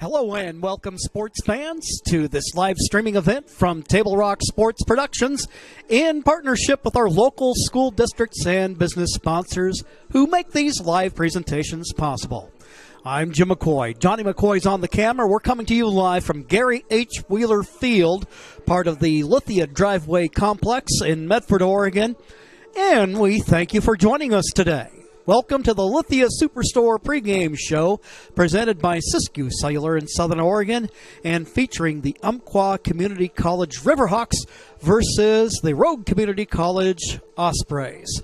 Hello and welcome, sports fans, to this live streaming event from Table Rock Sports Productions in partnership with our local school districts and business sponsors who make these live presentations possible. I'm Jim McCoy. Johnny McCoy's on the camera. We're coming to you live from Gary H. Wheeler Field, part of the Lithia Driveway Complex in Medford, Oregon. And we thank you for joining us today. Welcome to the Lithia Superstore pregame show presented by Siskiyou Cellular in Southern Oregon and featuring the Umpqua Community College Riverhawks versus the Rogue Community College Ospreys.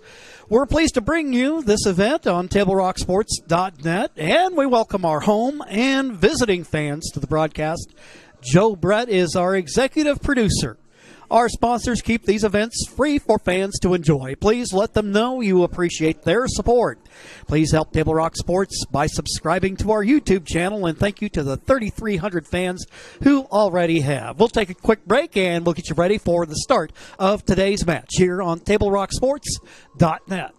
We're pleased to bring you this event on TableRockSports.net, and we welcome our home and visiting fans to the broadcast. Joe Brett is our executive producer. Our sponsors keep these events free for fans to enjoy. Please let them know you appreciate their support. Please help Table Rock Sports by subscribing to our YouTube channel, and thank you to the 3,300 fans who already have. We'll take a quick break, and we'll get you ready for the start of today's match here on TableRockSports.net.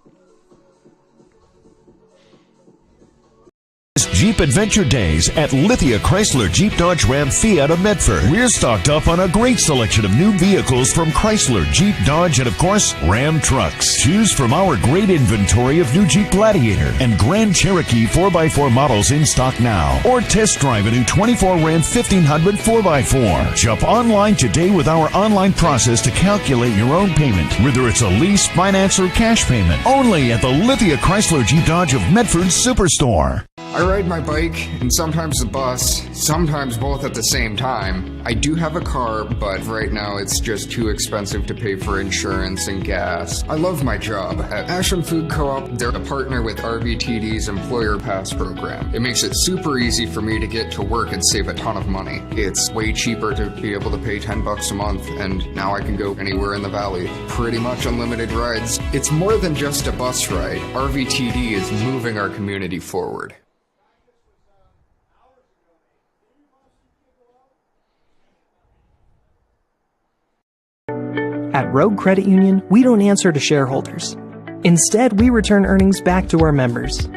Jeep Adventure Days at Lithia Chrysler Jeep Dodge Ram Fiat of Medford. We're stocked up on a great selection of new vehicles from Chrysler, Jeep, Dodge, and of course, Ram trucks. Choose from our great inventory of new Jeep Gladiator and Grand Cherokee 4x4 models in stock now. Or test drive a new 24 Ram 1500 4x4. Shop online today with our online process to calculate your own payment, whether it's a lease, finance, or cash payment. Only at the Lithia Chrysler Jeep Dodge of Medford Superstore. I ride my bike and sometimes the bus, sometimes both at the same time. I do have a car, but right now it's just too expensive to pay for insurance and gas. I love my job. At Ashland Food Co-op, they're a partner with RVTD's Employer Pass program. It makes it super easy for me to get to work and save a ton of money. It's way cheaper to be able to pay $10 a month, and now I can go anywhere in the valley. Pretty much unlimited rides. It's more than just a bus ride. RVTD is moving our community forward. At Rogue Credit Union, we don't answer to shareholders. Instead, we return earnings back to our members.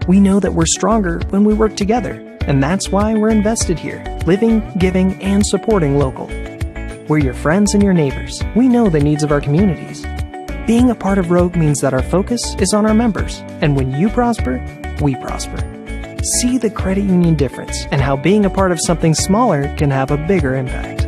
We know that we're stronger when we work together, and that's why we're invested here, living, giving, and supporting local. We're your friends and your neighbors. We know the needs of our communities. Being a part of Rogue means that our focus is on our members, and when you prosper, we prosper. See the credit union difference and how being a part of something smaller can have a bigger impact.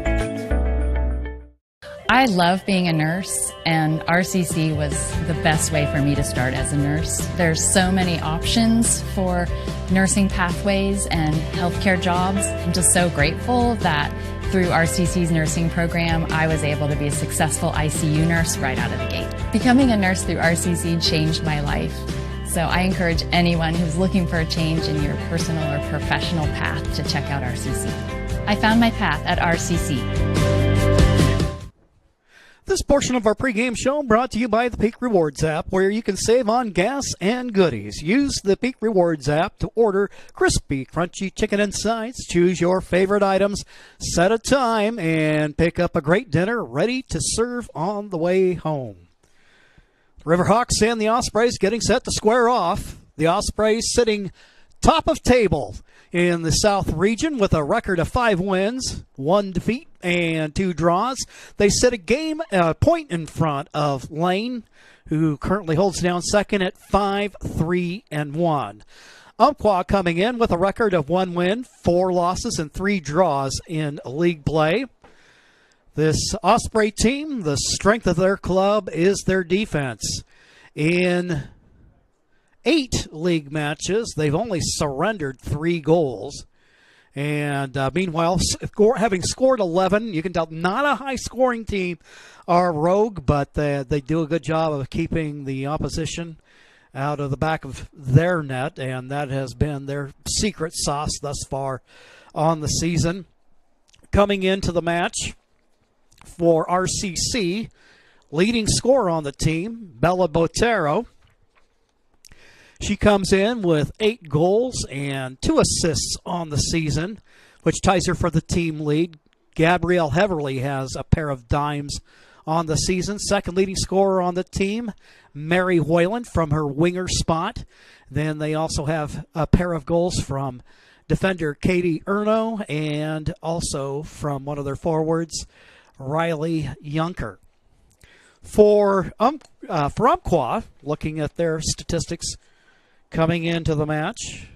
I I love being a nurse, and RCC was the best way for me to start as a nurse. There's so many options for nursing pathways and healthcare jobs. I'm just so grateful that through RCC's nursing program, I was able to be a successful ICU nurse right out of the gate. Becoming a nurse through RCC changed my life. So I encourage anyone who's looking for a change in your personal or professional path to check out RCC. I found my path at RCC. This portion of our pregame show brought to you by the Peak Rewards app, where you can save on gas and goodies. Use the Peak Rewards app to order crispy, crunchy chicken and sides. Choose your favorite items, set a time, and pick up a great dinner ready to serve on the way home. Riverhawks and the Ospreys getting set to square off. The Ospreys sitting top of table in the South region with a record of 5 wins, 1 defeat, and 2 draws. They sit a point in front of Lane, who currently holds down second at 5-3-1. Umpqua coming in with a record of 1 win, 4 losses, and 3 draws in league play. This Osprey team, the strength of their club is their defense. In 8 league matches, they've only surrendered 3 goals. And meanwhile, having scored 11, you can tell not a high-scoring team are rogue, but they do a good job of keeping the opposition out of the back of their net, and that has been their secret sauce thus far on the season. Coming into the match for RCC, leading scorer on the team, Bella Botero. She comes in with 8 goals and 2 assists on the season, which ties her for the team lead. Gabrielle Heverly has a pair of dimes on the season. Second leading scorer on the team, Mary Hoyland from her winger spot. Then they also have a pair of goals from defender Katie Erno and also from one of their forwards, Riley Yunker. For Umpqua, looking at their statistics coming into the match,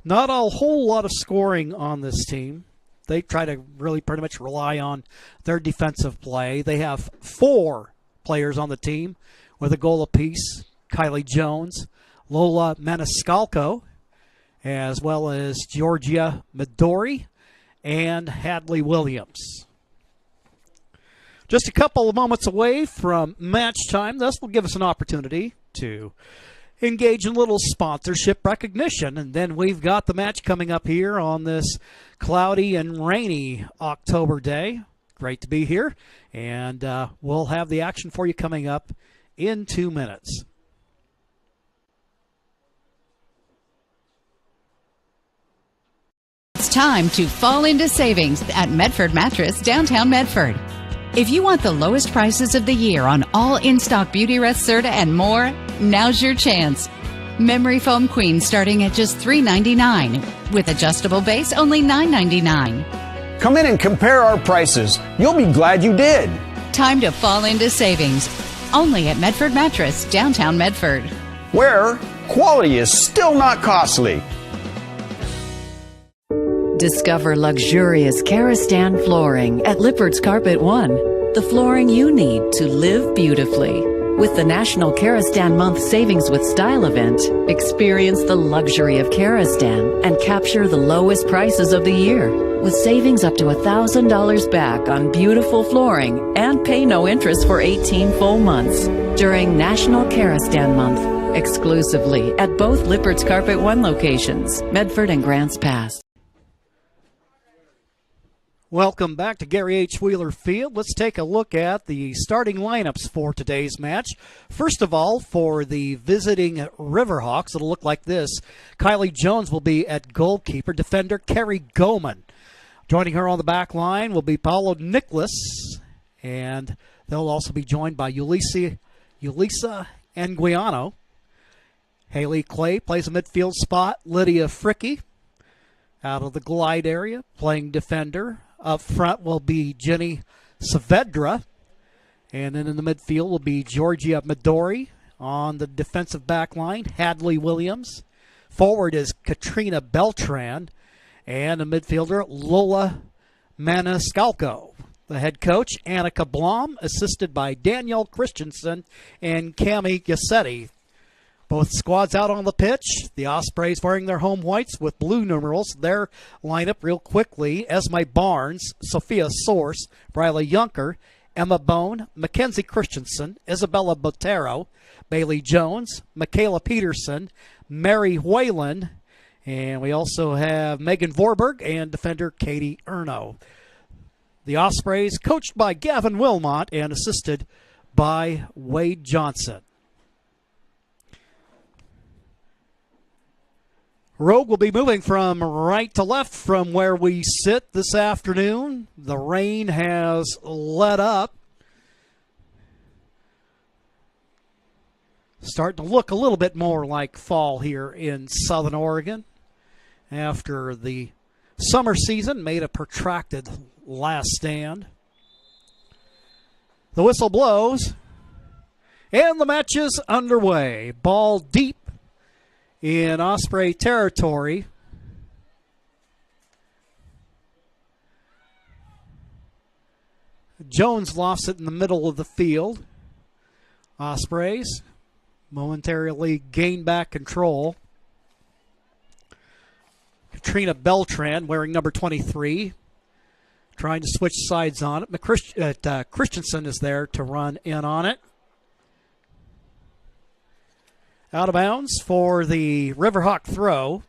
not a whole lot of scoring on this team. They try to really pretty much rely on their defensive play. They have 4 players on the team with a goal apiece. Kylie Jones, Lola Maniscalco, as well as Georgia Midori and Hadley Williams. Just a couple of moments away from match time. This will give us an opportunity to engage in a little sponsorship recognition. And then we've got the match coming up here on this cloudy and rainy October day. Great to be here. And we'll have the action for you coming up in 2 minutes. It's time to fall into savings at Medford Mattress, downtown Medford. If you want the lowest prices of the year on all in-stock Beauty Rest Serta and more, now's your chance. Memory foam queen starting at just $3.99. With adjustable base, only $9.99. Come in and compare our prices. You'll be glad you did. Time to fall into savings. Only at Medford Mattress, downtown Medford. Where quality is still not costly. Discover luxurious Karastan flooring at Lippert's Carpet One. The flooring you need to live beautifully. With the National Karastan Month Savings with Style event, experience the luxury of Karastan and capture the lowest prices of the year. With savings up to $1,000 back on beautiful flooring and pay no interest for 18 full months during National Karastan Month, exclusively at both Lippert's Carpet One locations, Medford and Grants Pass. Welcome back to Gary H. Wheeler Field. Let's take a look at the starting lineups for today's match. First of all, for the visiting Riverhawks, it'll look like this. Kylie Jones will be at goalkeeper. Defender Carrie Goman. Joining her on the back line will be Paulo Nicholas, and they'll also be joined by Yulisa Anguiano. Haley Clay plays a midfield spot. Lydia Fricky out of the glide area, playing defender. Up front will be Jenny Saavedra. And then in the midfield will be Georgia Midori. On the defensive back line, Hadley Williams. Forward is Katrina Beltran. And a midfielder, Lola Maniscalco. The head coach, Annika Blom, assisted by Danielle Christensen and Cami Gassetti. Both squads out on the pitch. The Ospreys wearing their home whites with blue numerals. Their lineup real quickly. Esme Barnes, Sophia Source, Briley Yunker, Emma Bone, Mackenzie Christensen, Isabella Botero, Bailey Jones, Michaela Peterson, Mary Whalen, and we also have Megan Vorberg and defender Katie Erno. The Ospreys coached by Gavin Wilmot and assisted by Wade Johnson. Rogue will be moving from right to left from where we sit this afternoon. The rain has let up. Starting to look a little bit more like fall here in Southern Oregon after the summer season made a protracted last stand. The whistle blows, and the match is underway. Ball deep in Osprey territory. Jones lofts it in the middle of the field. Ospreys momentarily gain back control. Katrina Beltran, wearing number 23, trying to switch sides on it. Christensen is there to run in on it. Out of bounds for the Riverhawk throw.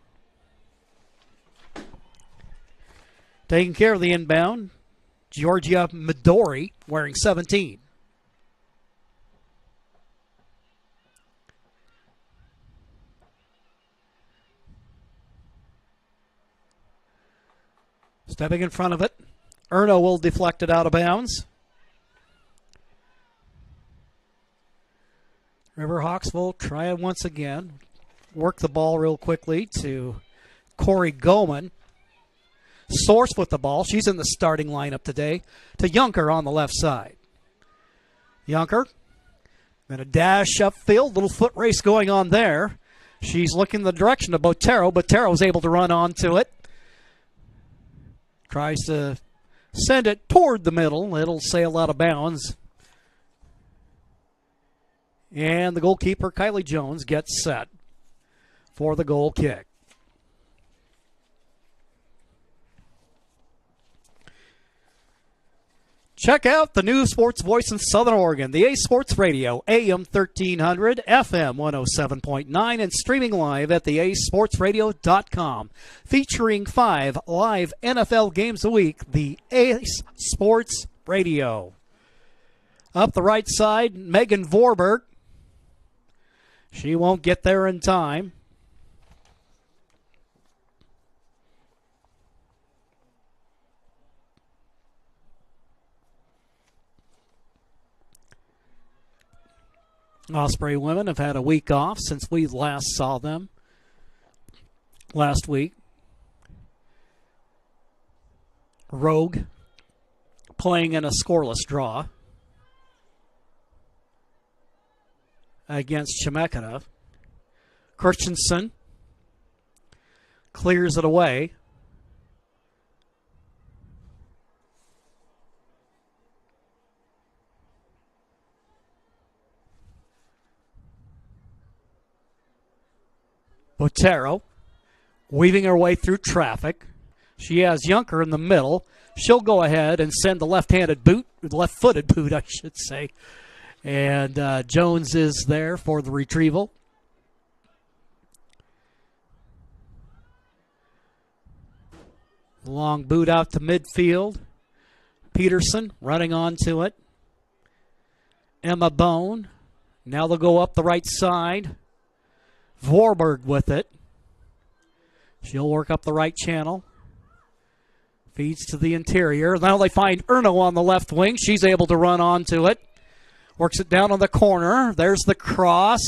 Taking care of the inbound, Georgia Midori, wearing 17. Stepping in front of it, Erno will deflect it out of bounds. Riverhawks will try it once again. Work the ball real quickly to Corey Goman. Source with the ball. She's in the starting lineup today. To Yunker on the left side. Yunker going to dash upfield. Little foot race going on there. She's looking the direction of Botero. Botero's able to run onto it. Tries to send it toward the middle. It'll sail out of bounds. And the goalkeeper, Kylie Jones, gets set for the goal kick. Check out the new sports voice in Southern Oregon, the A Sports Radio, AM 1300, FM 107.9, and streaming live at theasportsradio.com. Featuring 5 live NFL games a week, the Ace Sports Radio. Up the right side, Megan Vorberg. She won't get there in time. Osprey women have had a week off since we last saw them last week. Rogue playing in a scoreless draw against Chemeketa. Christensen clears it away. Botero weaving her way through traffic. She has Yunker in the middle. She'll go ahead and send the left-footed boot, I should say. And Jones is there for the retrieval. Long boot out to midfield. Peterson running onto it. Emma Bone. Now they'll go up the right side. Vorberg with it. She'll work up the right channel. Feeds to the interior. Now they find Erno on the left wing. She's able to run onto it. Works it down on the corner. There's the cross.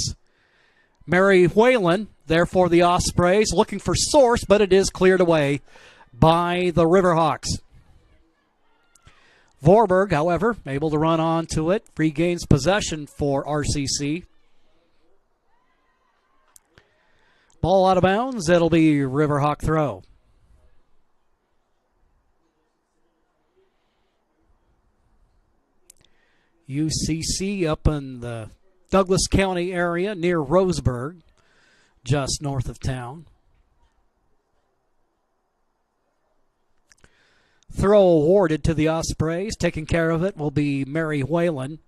Mary Whalen there for the Ospreys. Looking for Source, but it is cleared away by the Riverhawks. Vorberg, however, able to run onto it. Regains possession for RCC. Ball out of bounds. It'll be Riverhawk throw. UCC up in the Douglas County area near Roseburg, just north of town. Throw awarded to the Ospreys. Taking care of it will be Mary Whalen.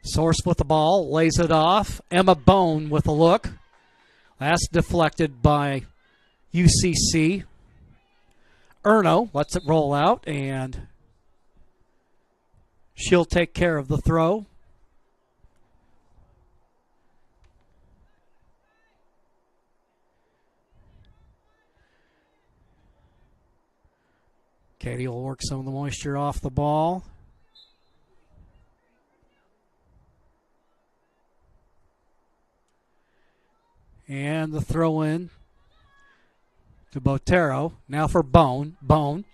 Source with the ball, lays it off. Emma Bone with a look. That's deflected by UCC. Erno lets it roll out, and she'll take care of the throw. Katie will work some of the moisture off the ball. And the throw in to Botero. Now for Bone. Bone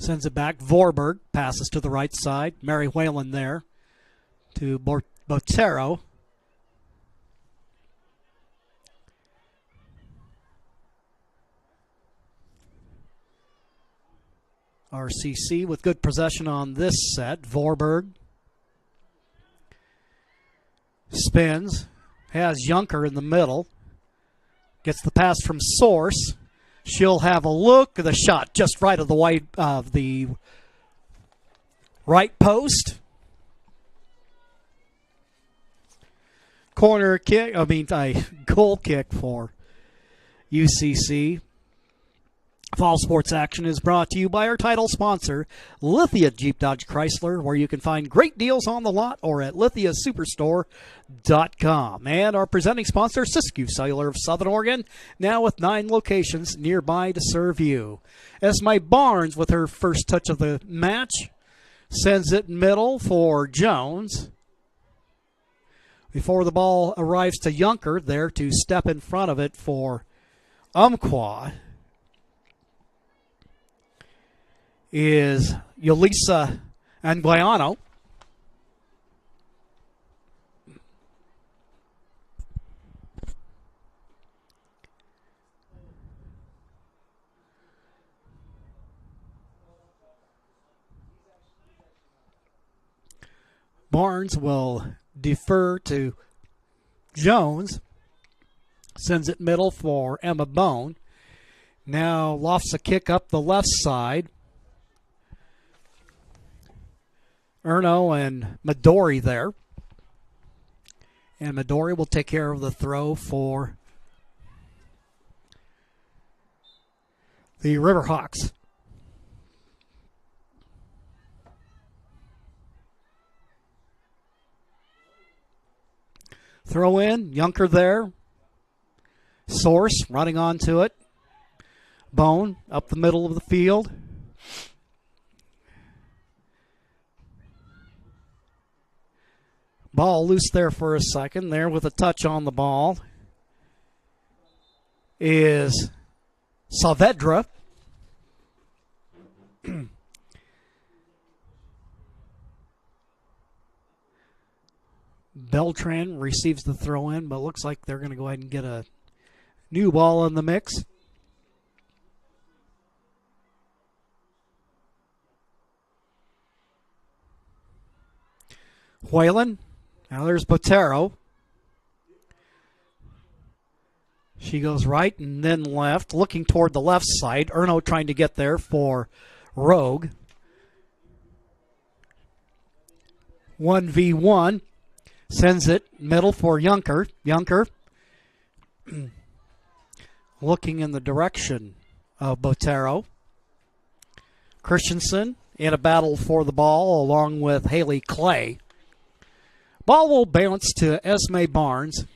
sends it back. Vorberg passes to the right side. Mary Whalen there to Botero. RCC with good possession on this set. Vorberg spins. Has Junker in the middle. Gets the pass from Source. She'll have a look at the shot just right of the right post. Corner kick, goal kick for UCC. Fall Sports Action is brought to you by our title sponsor, Lithia Jeep Dodge Chrysler, where you can find great deals on the lot or at lithiasuperstore.com. And our presenting sponsor, Siskiyou Cellular of Southern Oregon, now with 9 locations nearby to serve you. Esme Barnes with her first touch of the match sends it middle for Jones. Before the ball arrives to Junker, there to step in front of it for Umpqua is Yulisa Anguiano. Barnes will defer to Jones. Sends it middle for Emma Bone. Now lofts a kick up the left side. Erno and Midori there. And Midori will take care of the throw for the Riverhawks. Throw in, Junker there. Source running onto it. Bone up the middle of the field. Ball loose there for a second. There with a touch on the ball is Saavedra. Beltran receives the throw in, but looks like they're going to go ahead and get a new ball in the mix. Whalen. Now there's Botero. She goes right and then left, looking toward the left side. Erno trying to get there for Rogue. 1v1. Sends it middle for Junker. Junker looking in the direction of Botero. Christensen in a battle for the ball along with Haley Clay. Ball will bounce to Esme Barnes,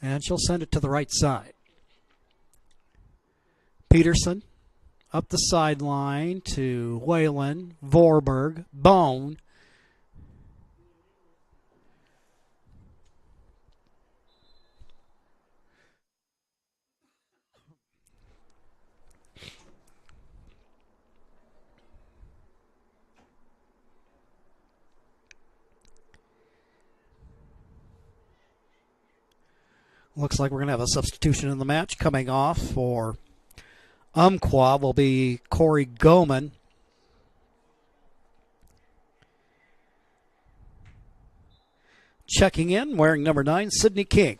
and she'll send it to the right side. Peterson up the sideline to Whalen, Vorberg, Bone. Looks like we're going to have a substitution in the match coming off for Umpqua will be Corey Goman. Checking in, wearing number 9, Sydney King.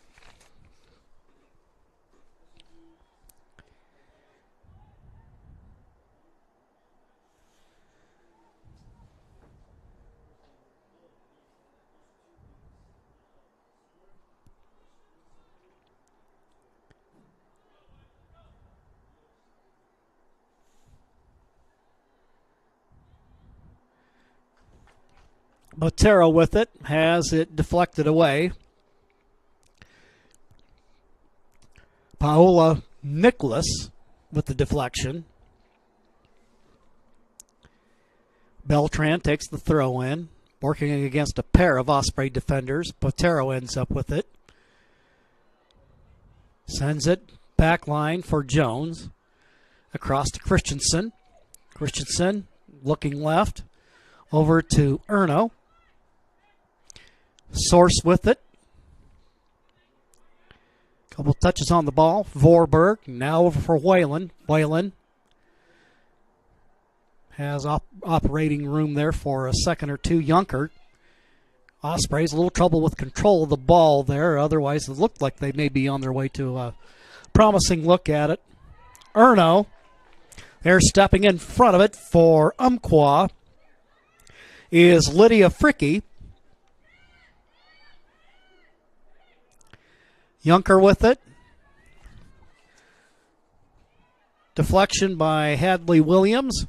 Botero with it, has it deflected away. Paola Nicholas with the deflection. Beltran takes the throw in, working against a pair of Osprey defenders. Botero ends up with it. Sends it back line for Jones. Across to Christensen. Christensen looking left. Over to Erno. Source with it. Couple touches on the ball. Vorberg now over for Whalen. Whalen has operating room there for a second or two. Junker. Osprey's a little trouble with control of the ball there. Otherwise, it looked like they may be on their way to a promising look at it. Erno, they're stepping in front of it for Umpqua, is Lydia Fricky. Junker with it. Deflection by Hadley Williams.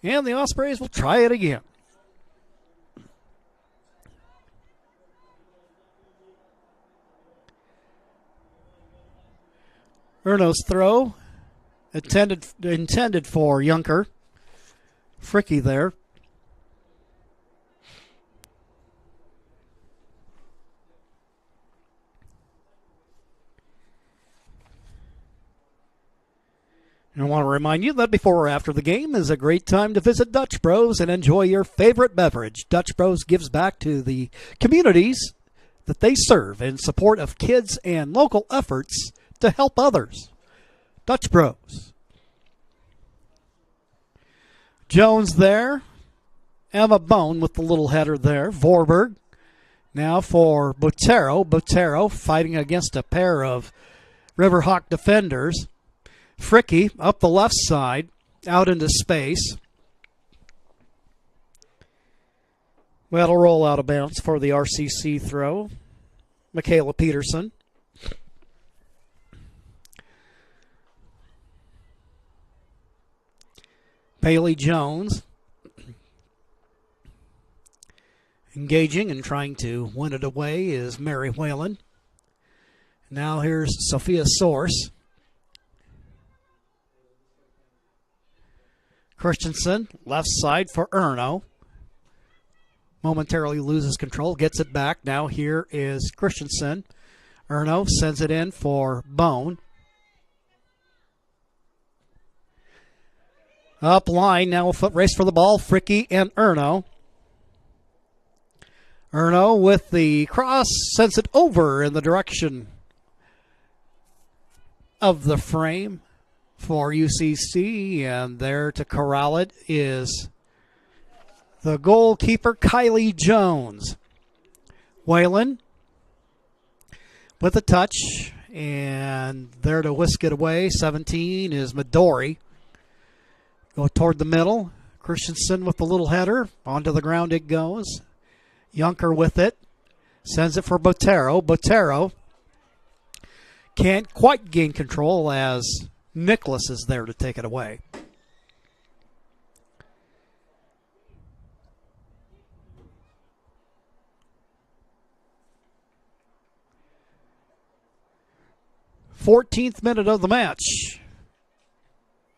And the Ospreys will try it again. Erno's throw intended for Junker. Fricky there. And I want to remind you that before or after the game is a great time to visit Dutch Bros and enjoy your favorite beverage. Dutch Bros gives back to the communities that they serve in support of kids and local efforts to help others. Dutch Bros. Jones there. Emma Bone with the little header there. Vorberg now for Botero. Botero fighting against a pair of Riverhawk defenders. Fricky up the left side, out into space. Well, it'll roll out of bounds for the RCC throw. Michaela Peterson. Bailey Jones. Engaging and trying to win it away is Mary Whalen. Now here's Sophia Source. Christensen, left side for Erno. Momentarily loses control, gets it back. Now here is Christensen. Erno sends it in for Bone. Up line, now a foot race for the ball. Fricky and Erno. Erno with the cross, sends it over in the direction of the frame for UCC, and there to corral it is the goalkeeper, Kylie Jones. Whalen with a touch, and there to whisk it away, 17, is Midori. Go toward the middle. Christensen with the little header. Onto the ground it goes. Junker with it. Sends it for Botero. Botero can't quite gain control as Nicholas is there to take it away. "14th minute of the match.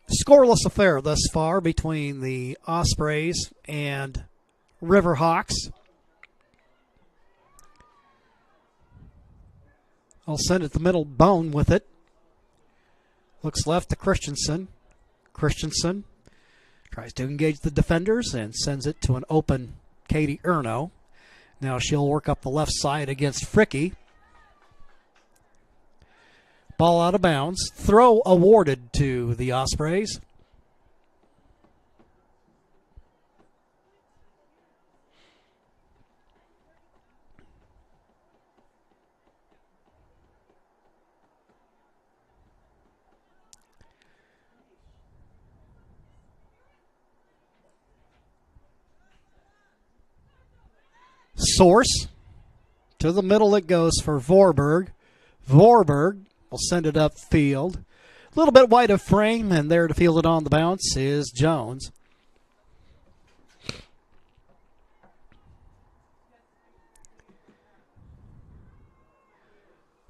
Scoreless affair thus far between the Ospreys and Riverhawks. I'll send it to the middle. Bone with it. Looks left to Christensen. Christensen tries to engage the defenders and sends it to an open Katie Erno. Now she'll work up the left side against Fricky. Ball out of bounds. Throw awarded to the Ospreys. Source. To the middle it goes for Vorberg. Vorberg will send it upfield. A little bit wide of frame, and there to field it on the bounce is Jones.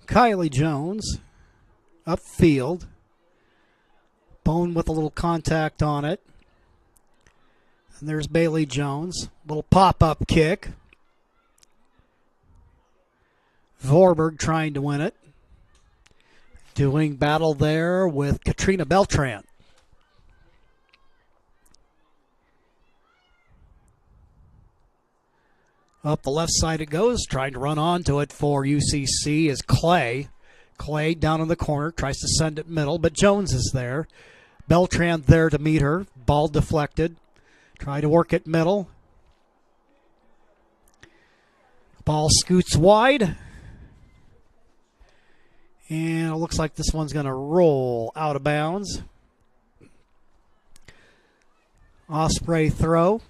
Kylie Jones upfield. Bone with a little contact on it. And there's Bailey Jones. Little pop-up kick. Vorberg trying to win it. Doing battle there with Katrina Beltran. Up the left side it goes. Trying to run onto it for UCC is Clay. Clay down in the corner. Tries to send it middle, but Jones is there. Beltran there to meet her. Ball deflected. Try to work it middle. Ball scoots wide. And it looks like this one's going to roll out of bounds. Osprey throw.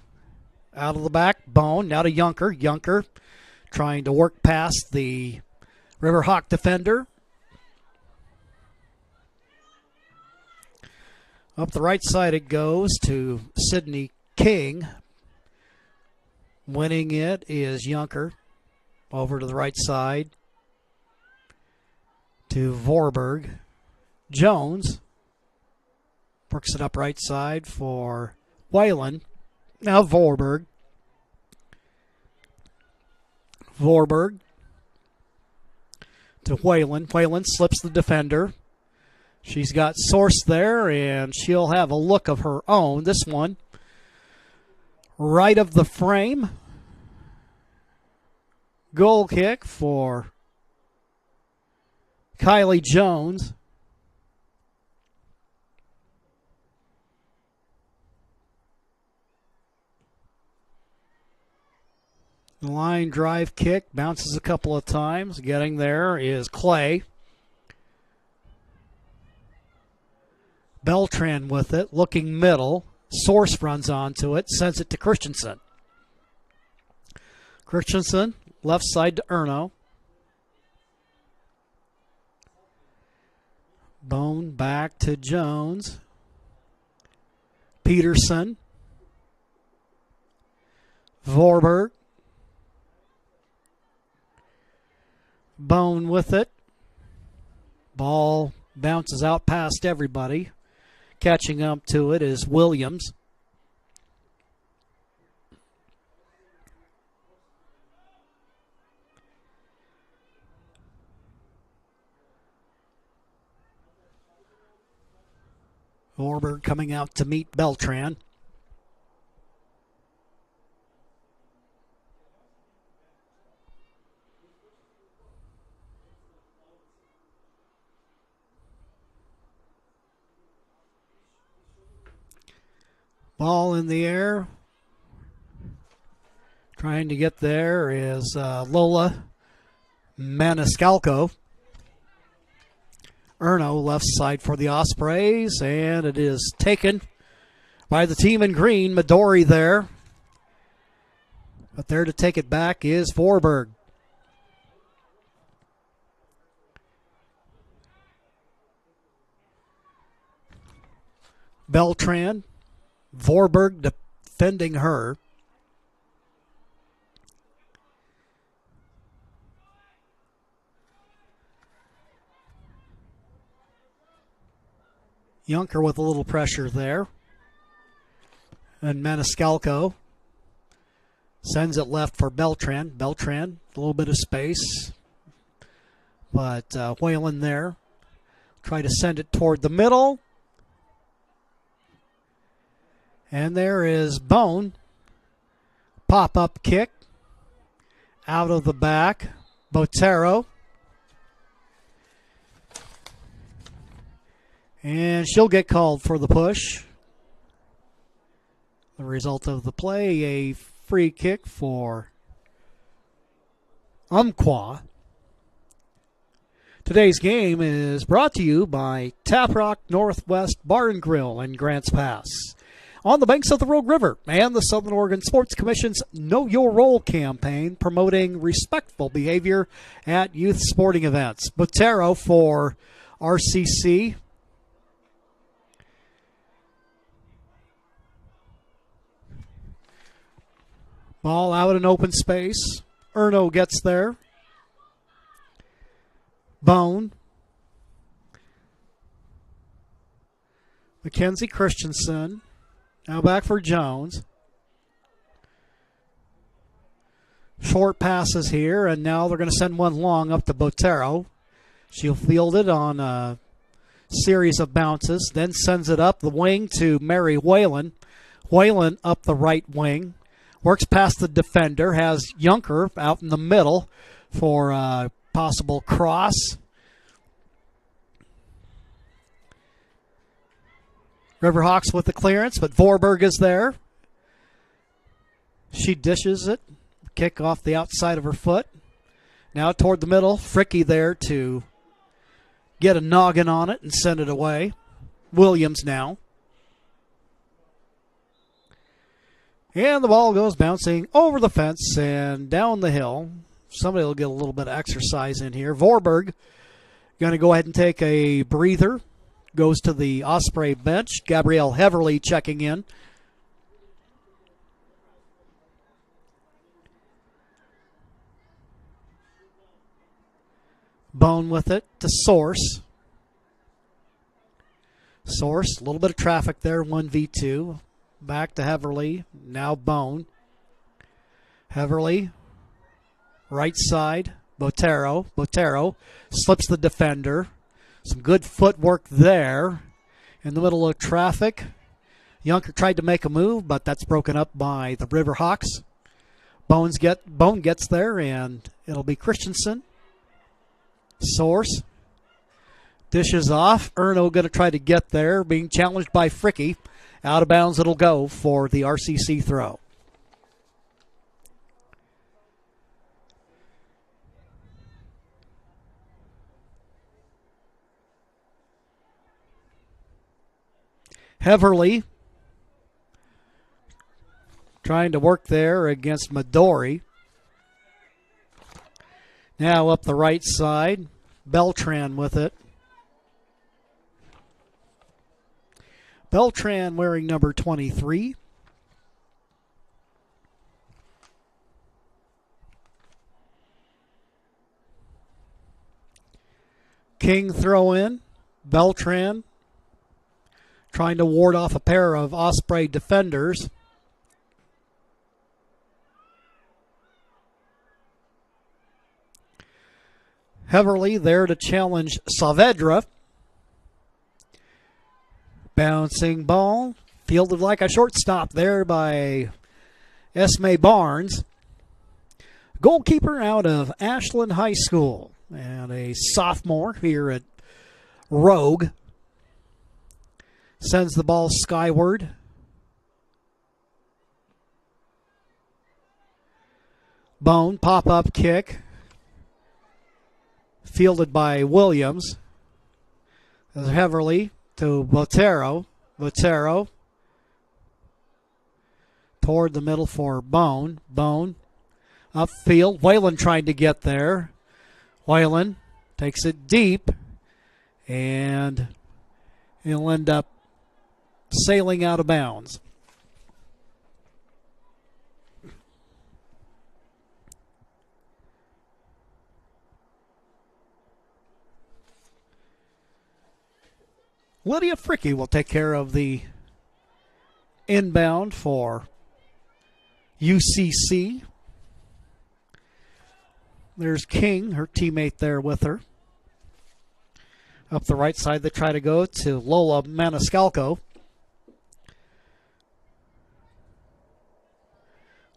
Out of the back. Bone. Now to Yunker. Yunker trying to work past the Riverhawk defender. Up the right side it goes to Sydney King. Winning it is Yunker. Over to the right side to Vorberg. Jones works it up right side for Whalen. Now Vorberg. Vorberg to Whalen. Whalen slips the defender. She's got Source there, and she'll have a look of her own. This one right of the frame. Goal kick for Kylie Jones. The line drive kick bounces a couple of times. Getting there is Clay. Beltran with it, looking middle. Source runs onto it, sends it to Christensen. Christensen, left side to Erno. Bone back to Jones. Peterson. Vorberg. Bone with it. Ball bounces out past everybody. Catching up to it is Williams. Vorberg coming out to meet Beltran. Ball in the air. Trying to get there is Lola Maniscalco. Erno left side for the Ospreys, and it is taken by the team in green. Midori there. But there to take it back is Vorberg. Beltran. Vorberg defending her. Yunker with a little pressure there. And Maniscalco sends it left for Beltran. Beltran, a little bit of space. But Whalen there. Try to send it toward the middle. And there is Bone. Pop-up kick. Out of the back. Botero. And she'll get called for the push. The result of the play, a free kick for Umpqua. Today's game is brought to you by Taprock Northwest Bar and Grill in Grants Pass, on the banks of the Rogue River, and the Southern Oregon Sports Commission's Know Your Role campaign, promoting respectful behavior at youth sporting events. Botero for RCC. Ball out in open space. Erno gets there. Bone. Mackenzie Christensen. Now back for Jones. Short passes here, and now they're going to send one long up to Botero. She'll field it on a series of bounces, then sends it up the wing to Mary Whalen. Whalen up the right wing. Works past the defender, has Junker out in the middle for a possible cross. Riverhawks with the clearance, but Vorberg is there. She dishes it. Kick off the outside of her foot. Now toward the middle. Fricky there to get a noggin on it and send it away. Williams now. And the ball goes bouncing over the fence and down the hill. Somebody will get a little bit of exercise in here. Vorberg going to go ahead and take a breather. Goes to the Osprey bench. Gabrielle Heverly checking in. Bone with it to Source. Source, a little bit of traffic there, 1v2. Back to Heverly, now Bone. Heverly, right side, Botero. Botero slips the defender. Some good footwork there. In the middle of traffic. Junker tried to make a move, but that's broken up by the Riverhawks. Bone gets there, and it'll be Christensen. Source. Dishes off. Erno going to try to get there, being challenged by Fricky. Out of bounds it'll go for the RCC throw. Heverly trying to work there against Midori. Now up the right side. Beltran with it. Beltran wearing number 23. King throw in. Beltran trying to ward off a pair of Osprey defenders. Heverly there to challenge Saavedra. Bouncing ball, fielded like a shortstop there by Esme Barnes. Goalkeeper out of Ashland High School and a sophomore here at Rogue. Sends the ball skyward. Bone, pop-up kick. Fielded by Williams. As Heverly to Botero. Botero toward the middle for Bone. Bone upfield. Whalen trying to get there. Whalen takes it deep, and he'll end up sailing out of bounds. Lydia Fricky will take care of the inbound for UCC. There's King, her teammate there with her. Up the right side, they try to go to Lola Maniscalco.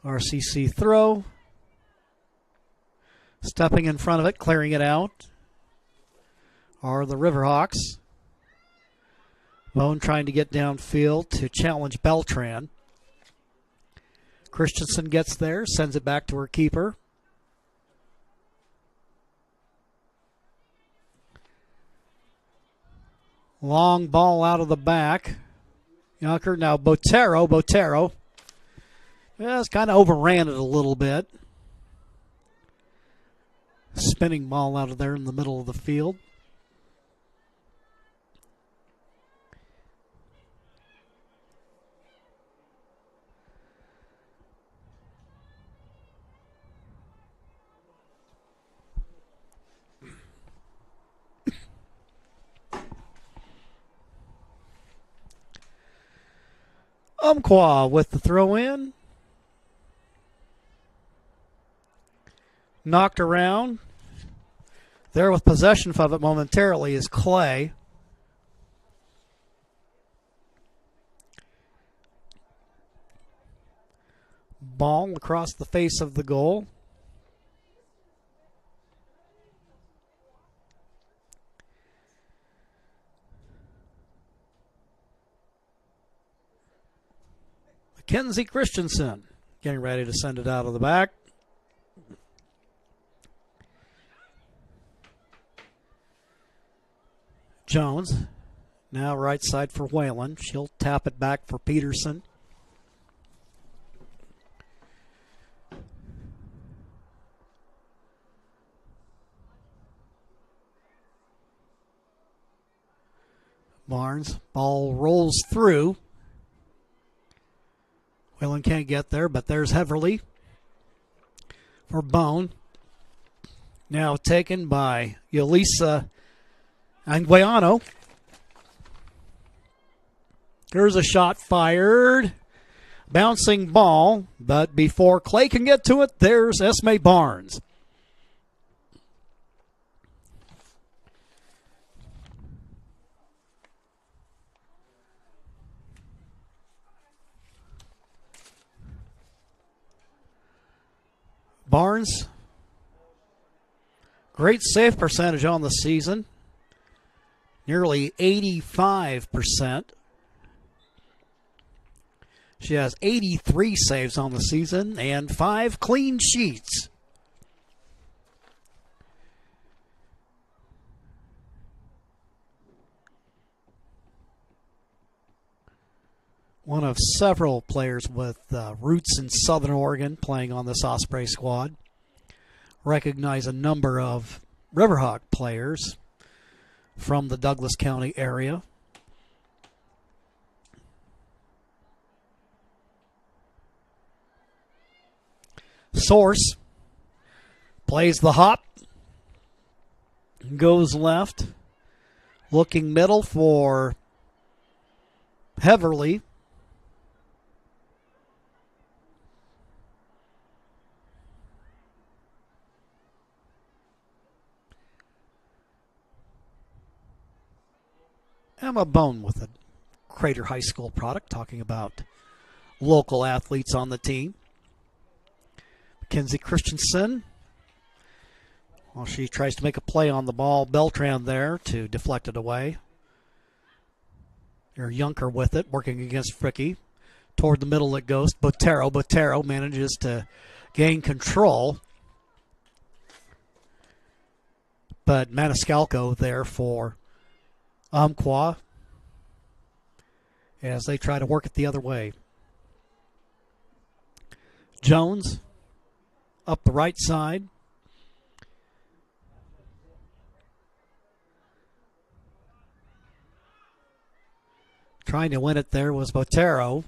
RCC throw. Stepping in front of it, clearing it out, are the Riverhawks. Bone trying to get downfield to challenge Beltran. Christensen gets there, sends it back to her keeper. Long ball out of the back. Yonker, now Botero. Yeah, it's kind of overran it a little bit. Spinning ball out of there in the middle of the field. Umpqua with the throw in. Knocked around. There with possession of it momentarily is Clay. Ball across the face of the goal. Mackenzie Christensen getting ready to send it out of the back. Jones, now right side for Whalen. She'll tap it back for Peterson. Barnes, ball rolls through. Whalen can't get there, but there's Heverly for Bone. Now taken by Yelisa Anguiano. There's a shot fired. Bouncing ball, but before Clay can get to it, there's Esme Barnes. Barnes, great save percentage on the season. Nearly 85%. She has 83 saves on the season and 5 clean sheets. One of several players with roots in Southern Oregon playing on this Osprey squad. Recognize a number of Riverhawk players from the Douglas County area. Source plays the hop, goes left, looking middle for Heverly. Emma Bone with a Crater High School product, talking about local athletes on the team. Mackenzie Christensen. Well, she tries to make a play on the ball. Beltran there to deflect it away. There's Yunker with it, working against Fricky. Toward the middle it goes. Botero manages to gain control. But Maniscalco there for Umpqua as they try to work it the other way. Jones up the right side. Trying to win it there was Botero.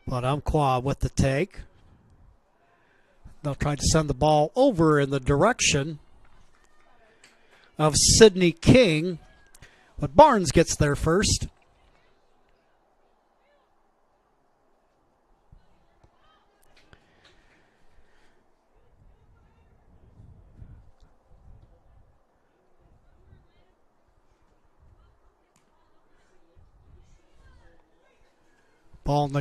But Umpqua with the take. They'll try to send the ball over in the direction of Sydney King, but Barnes gets there first. Ball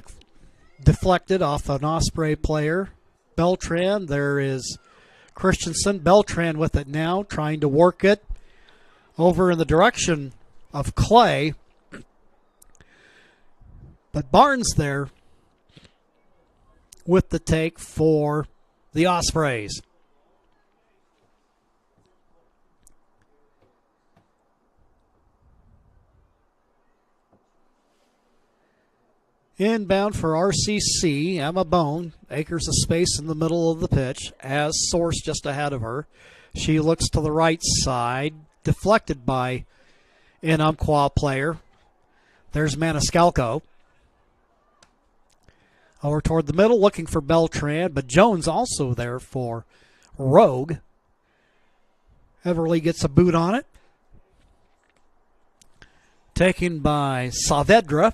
deflected off an Osprey player. Beltran, there is Christensen. Beltran with it now, trying to work it over in the direction of Clay. But Barnes there with the take for the Ospreys. Inbound for RCC, Emma Bone. Acres of space in the middle of the pitch. Has Source just ahead of her. She looks to the right side. Deflected by an Umpqua player. There's Maniscalco. Over toward the middle, looking for Beltran, but Jones also there for Rogue. Everly gets a boot on it. Taken by Saavedra.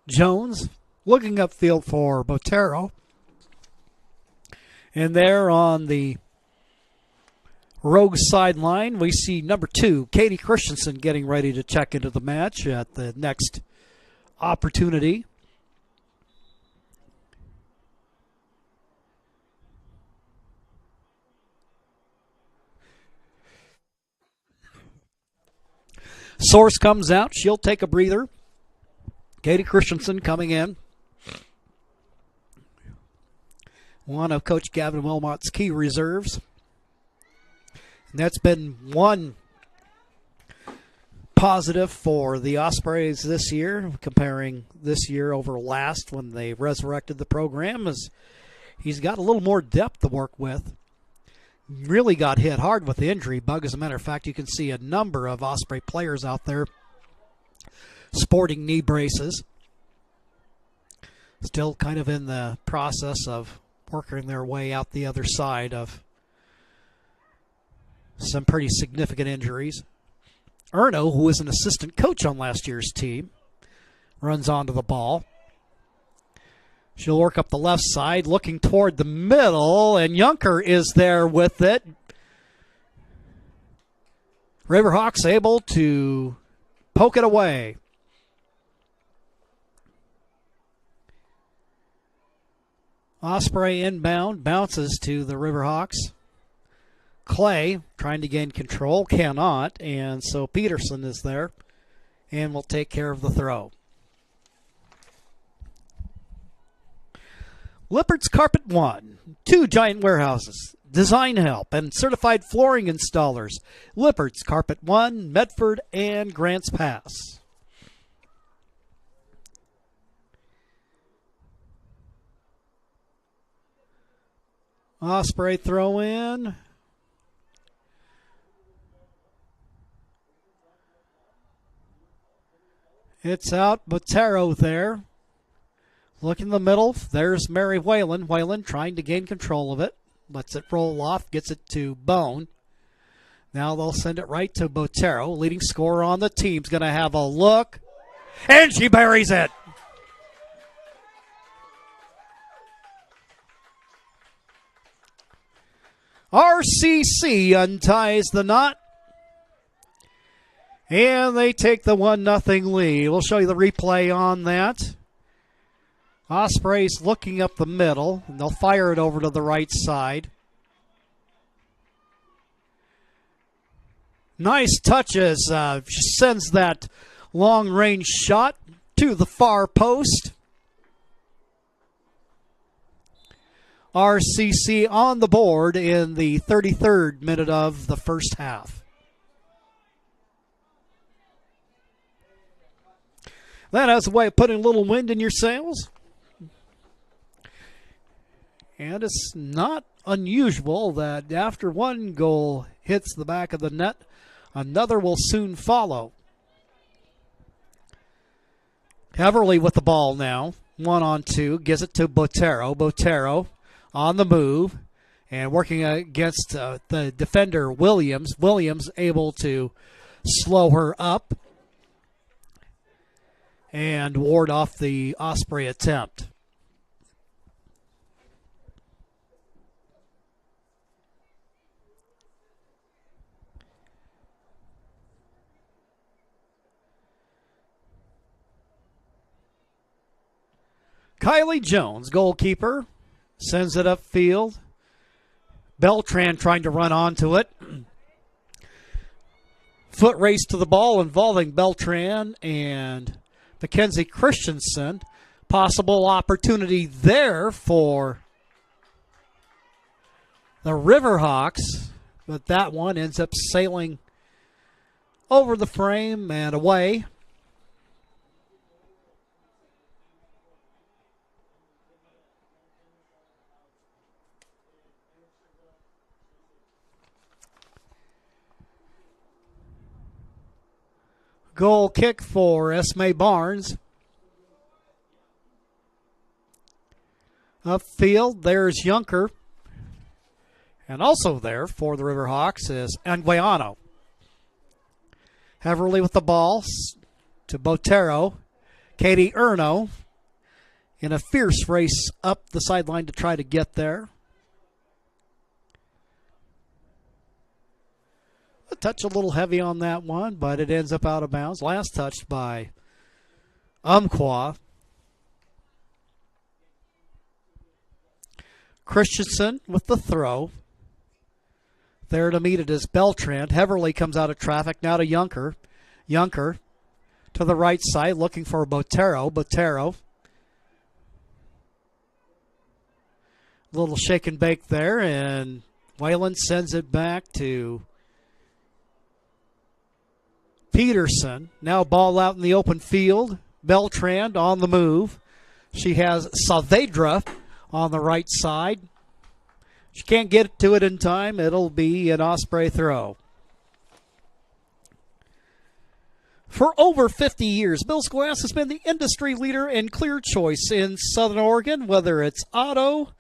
Jones looking upfield for Botero. And there on the Rogue sideline, we see number 2, Katie Christensen, getting ready to check into the match at the next opportunity. Source comes out. She'll take a breather. Katie Christensen coming in. One of Coach Gavin Wilmot's key reserves. And that's been one positive for the Ospreys this year, comparing this year over last when they resurrected the program, is he's got a little more depth to work with. Really got hit hard with the injury bug. As a matter of fact, you can see a number of Osprey players out there sporting knee braces. Still kind of in the process of working their way out the other side of some pretty significant injuries. Erno, who was an assistant coach on last year's team, runs onto the ball. She'll work up the left side, looking toward the middle, and Junker is there with it. Riverhawks able to poke it away. Osprey inbound, bounces to the Riverhawks. Clay trying to gain control, cannot, and so Peterson is there and will take care of the throw. Lippert's Carpet One, 2 giant warehouses, design help, and certified flooring installers. Lippert's Carpet One, Medford, and Grants Pass. Osprey throw in. It's out. Botero there. Look in the middle. There's Mary Whalen. Whalen trying to gain control of it. Lets it roll off. Gets it to Bone. Now they'll send it right to Botero. Leading scorer on the team's going to have a look. And she buries it. RCC unties the knot. And they take the 1-0 lead. We'll show you the replay on that. Ospreys looking up the middle, and they'll fire it over to the right side. Nice touches. Sends that long-range shot to the far post. RCC on the board in the 33rd minute of the first half. That has a way of putting a little wind in your sails. And it's not unusual that after one goal hits the back of the net, another will soon follow. Heverly with the ball now. 1-on-2. Gives it to Botero. Botero on the move and working against the defender Williams. Williams able to slow her up and ward off the Osprey attempt. Kylie Jones, goalkeeper, sends it upfield. Beltran trying to run onto it. Foot race to the ball involving Beltran and Mackenzie Christensen. Possible opportunity there for the Riverhawks, but that one ends up sailing over the frame and away. Goal kick for Esme Barnes. Upfield, there's Junker. And also there for the Riverhawks is Anguiano. Heverly with the ball to Botero. Katie Erno in a fierce race up the sideline to try to get there. A touch a little heavy on that one, but it ends up out of bounds. Last touched by Umpqua. Christensen with the throw. There to meet it is Beltran. Heverly comes out of traffic now to Junker. Junker to the right side looking for Botero. Botero. A little shake and bake there, and Wayland sends it back to Peterson. Now ball out in the open field. Beltran on the move. She has Saavedra on the right side. She can't get to it in time. It'll be an Osprey throw. For over 50 years, Bill's Glass has been the industry leader and clear choice in Southern Oregon, whether it's auto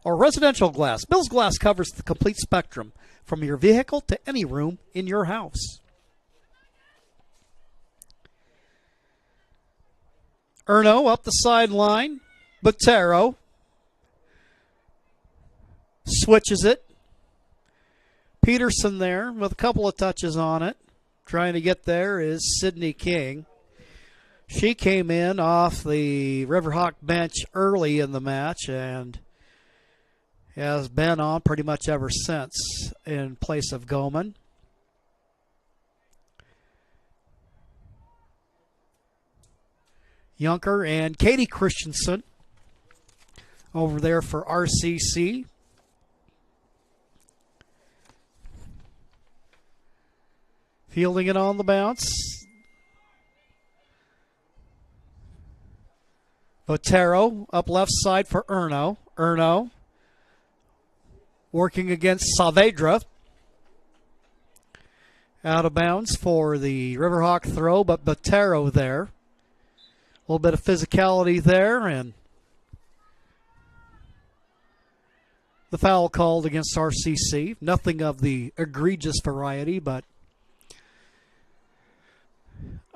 or residential glass. Bill's Glass covers the complete spectrum, from your vehicle to any room in your house. Erno up the sideline. Botero switches it. Peterson there with a couple of touches on it. Trying to get there is Sydney King. She came in off the Riverhawk bench early in the match and has been on pretty much ever since in place of Goman. Junker and Katie Christensen over there for RCC. Fielding it on the bounce. Botero up left side for Erno. Erno working against Saavedra. Out of bounds for the Riverhawk throw, but Botero there. A little bit of physicality there, and the foul called against RCC. Nothing of the egregious variety, but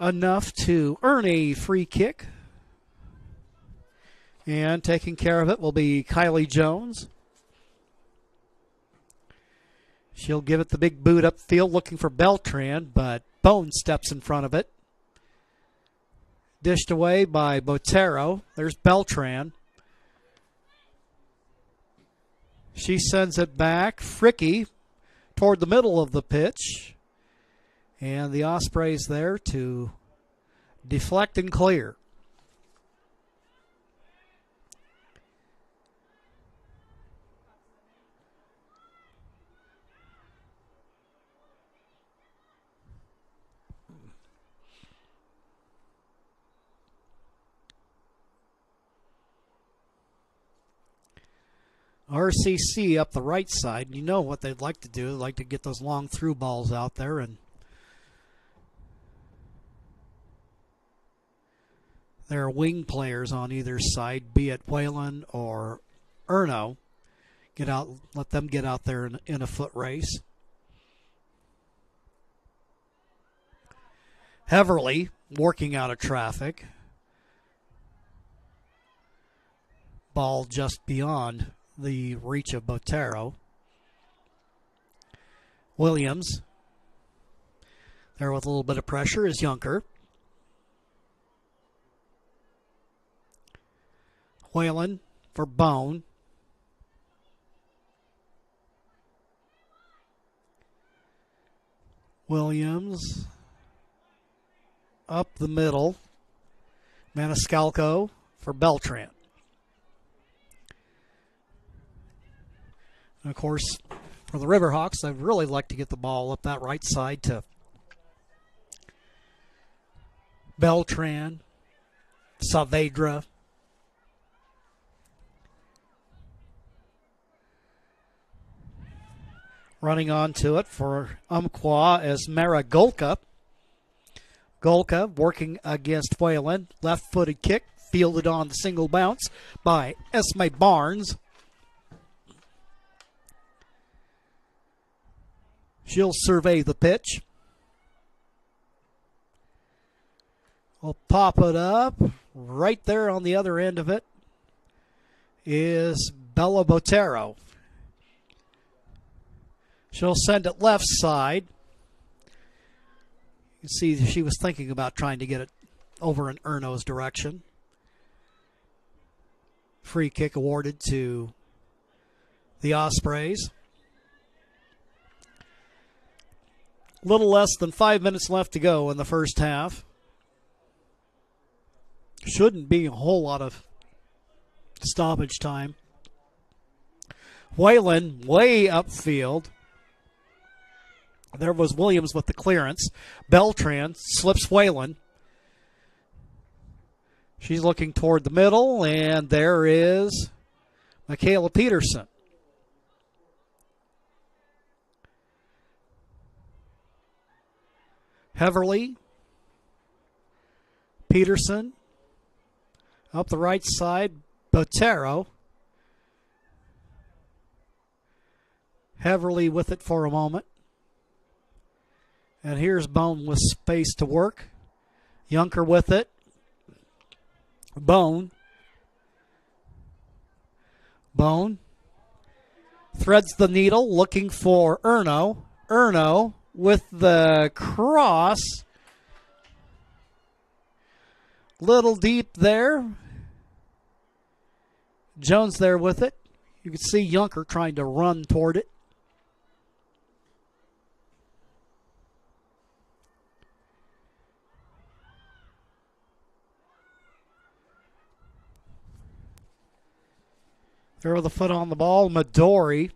enough to earn a free kick. And taking care of it will be Kylie Jones. She'll give it the big boot upfield looking for Beltran, but Bone steps in front of it. Dished away by Botero. There's Beltran. She sends it back. Fricky toward the middle of the pitch. And the Ospreys there to deflect and clear. RCC up the right side. You know what they'd like to do. They'd like to get those long through balls out there, and there are wing players on either side, be it Whalen or Erno. Get out, let them get out there in a foot race. Heverly working out of traffic. Ball just beyond the reach of Botero. Williams there with a little bit of pressure is Junker. Whalen for Bone. Williams up the middle. Maniscalco for Beltran. And of course, for the Riverhawks, I'd really like to get the ball up that right side to Beltran, Saavedra. Running onto it for Umpqua is Mara Golka. Golka working against Whalen. Left-footed kick, fielded on the single bounce by Esme Barnes. She'll survey the pitch. We'll pop it up. Right there on the other end of it is Bella Botero. She'll send it left side. You can see she was thinking about trying to get it over in Erno's direction. Free kick awarded to the Ospreys. Little less than 5 minutes left to go in the first half. Shouldn't be a whole lot of stoppage time. Whalen way upfield. There was Williams with the clearance. Beltran slips Whalen. She's looking toward the middle, and there is Michaela Peterson. Heverly. Peterson. Up the right side, Botero. Heverly with it for a moment. And here's Bone with space to work. Junker with it. Bone. Bone. Threads the needle, looking for Erno. Erno with the cross. Little deep there. Jones there with it. You can see Junker trying to run toward it. There with a foot on the ball, Midori.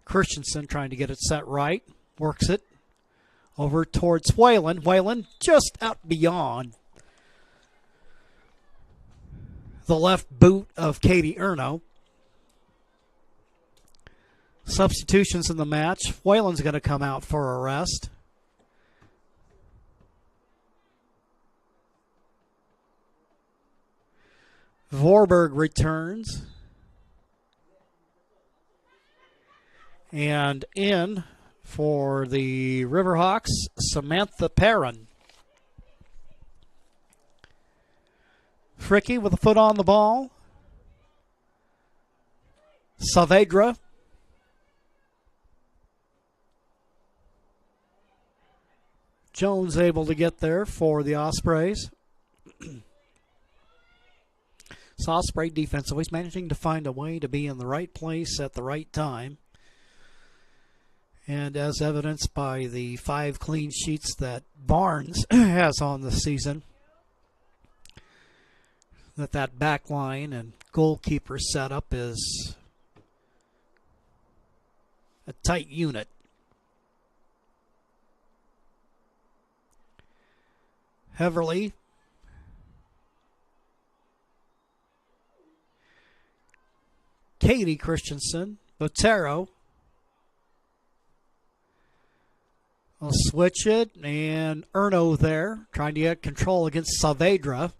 Christensen trying to get it set right. Works it over towards Whalen. Whalen just out beyond the left boot of Katie Erno. Substitutions in the match. Whalen's going to come out for a rest. Vorberg returns. And in for the Riverhawks, Samantha Perrin. Fricky with a foot on the ball. Saavedra. Jones able to get there for the Ospreys. So Osprey defense always managing to find a way to be in the right place at the right time. And as evidenced by the 5 clean sheets that Barnes has on the season, that back line and goalkeeper setup is a tight unit. Heverly. Katie Christensen. Botero. I'll switch it, and Erno there, trying to get control against Saavedra.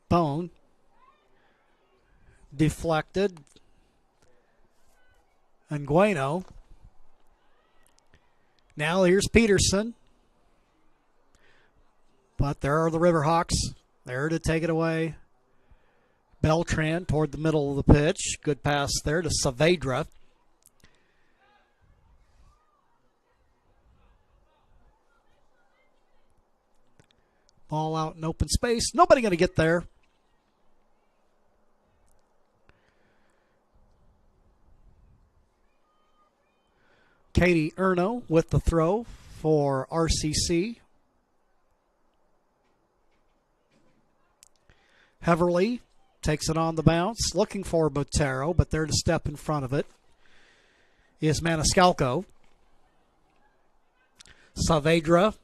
Bone. Deflected. Angueno. Now here's Peterson. But there are the Riverhawks there to take it away. Beltran toward the middle of the pitch. Good pass there to Saavedra. Ball out in open space. Nobody going to get there. Katie Erno with the throw for RCC. Heverly takes it on the bounce, looking for Botero, but there to step in front of it is Maniscalco. Saavedra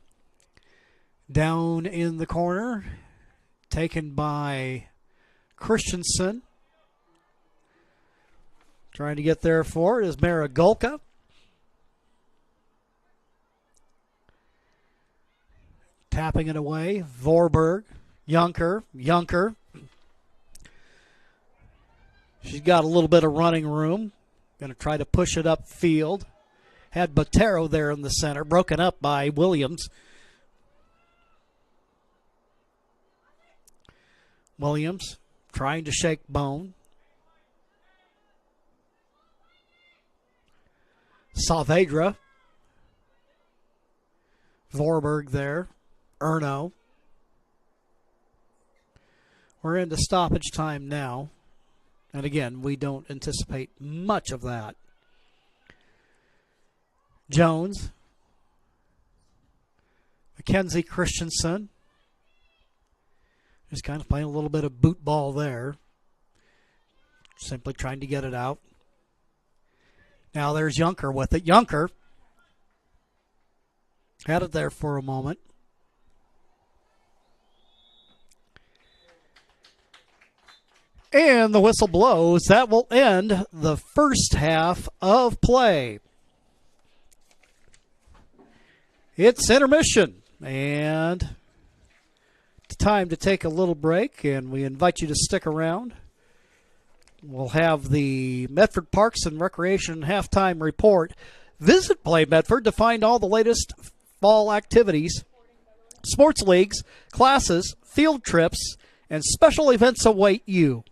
down in the corner, taken by Christensen. Trying to get there for it is Maragulka. Tapping it away, Vorberg, Junker. She's got a little bit of running room. Going to try to push it upfield. Had Botero there in the center, broken up by Williams. Williams trying to shake Bone. Saavedra. Vorberg there. Erno. We're into stoppage time now. And again, we don't anticipate much of that. Jones. Mackenzie Christensen. Just kind of playing a little bit of boot ball there. Simply trying to get it out. Now there's Junker with it. Junker had it there for a moment. And the whistle blows. That will end the first half of play. It's intermission. And time to take a little break, and we invite you to stick around. We'll have the Medford Parks and Recreation halftime report. Visit Play Medford to find all the latest fall activities, sports leagues, classes, field trips, and special events await you.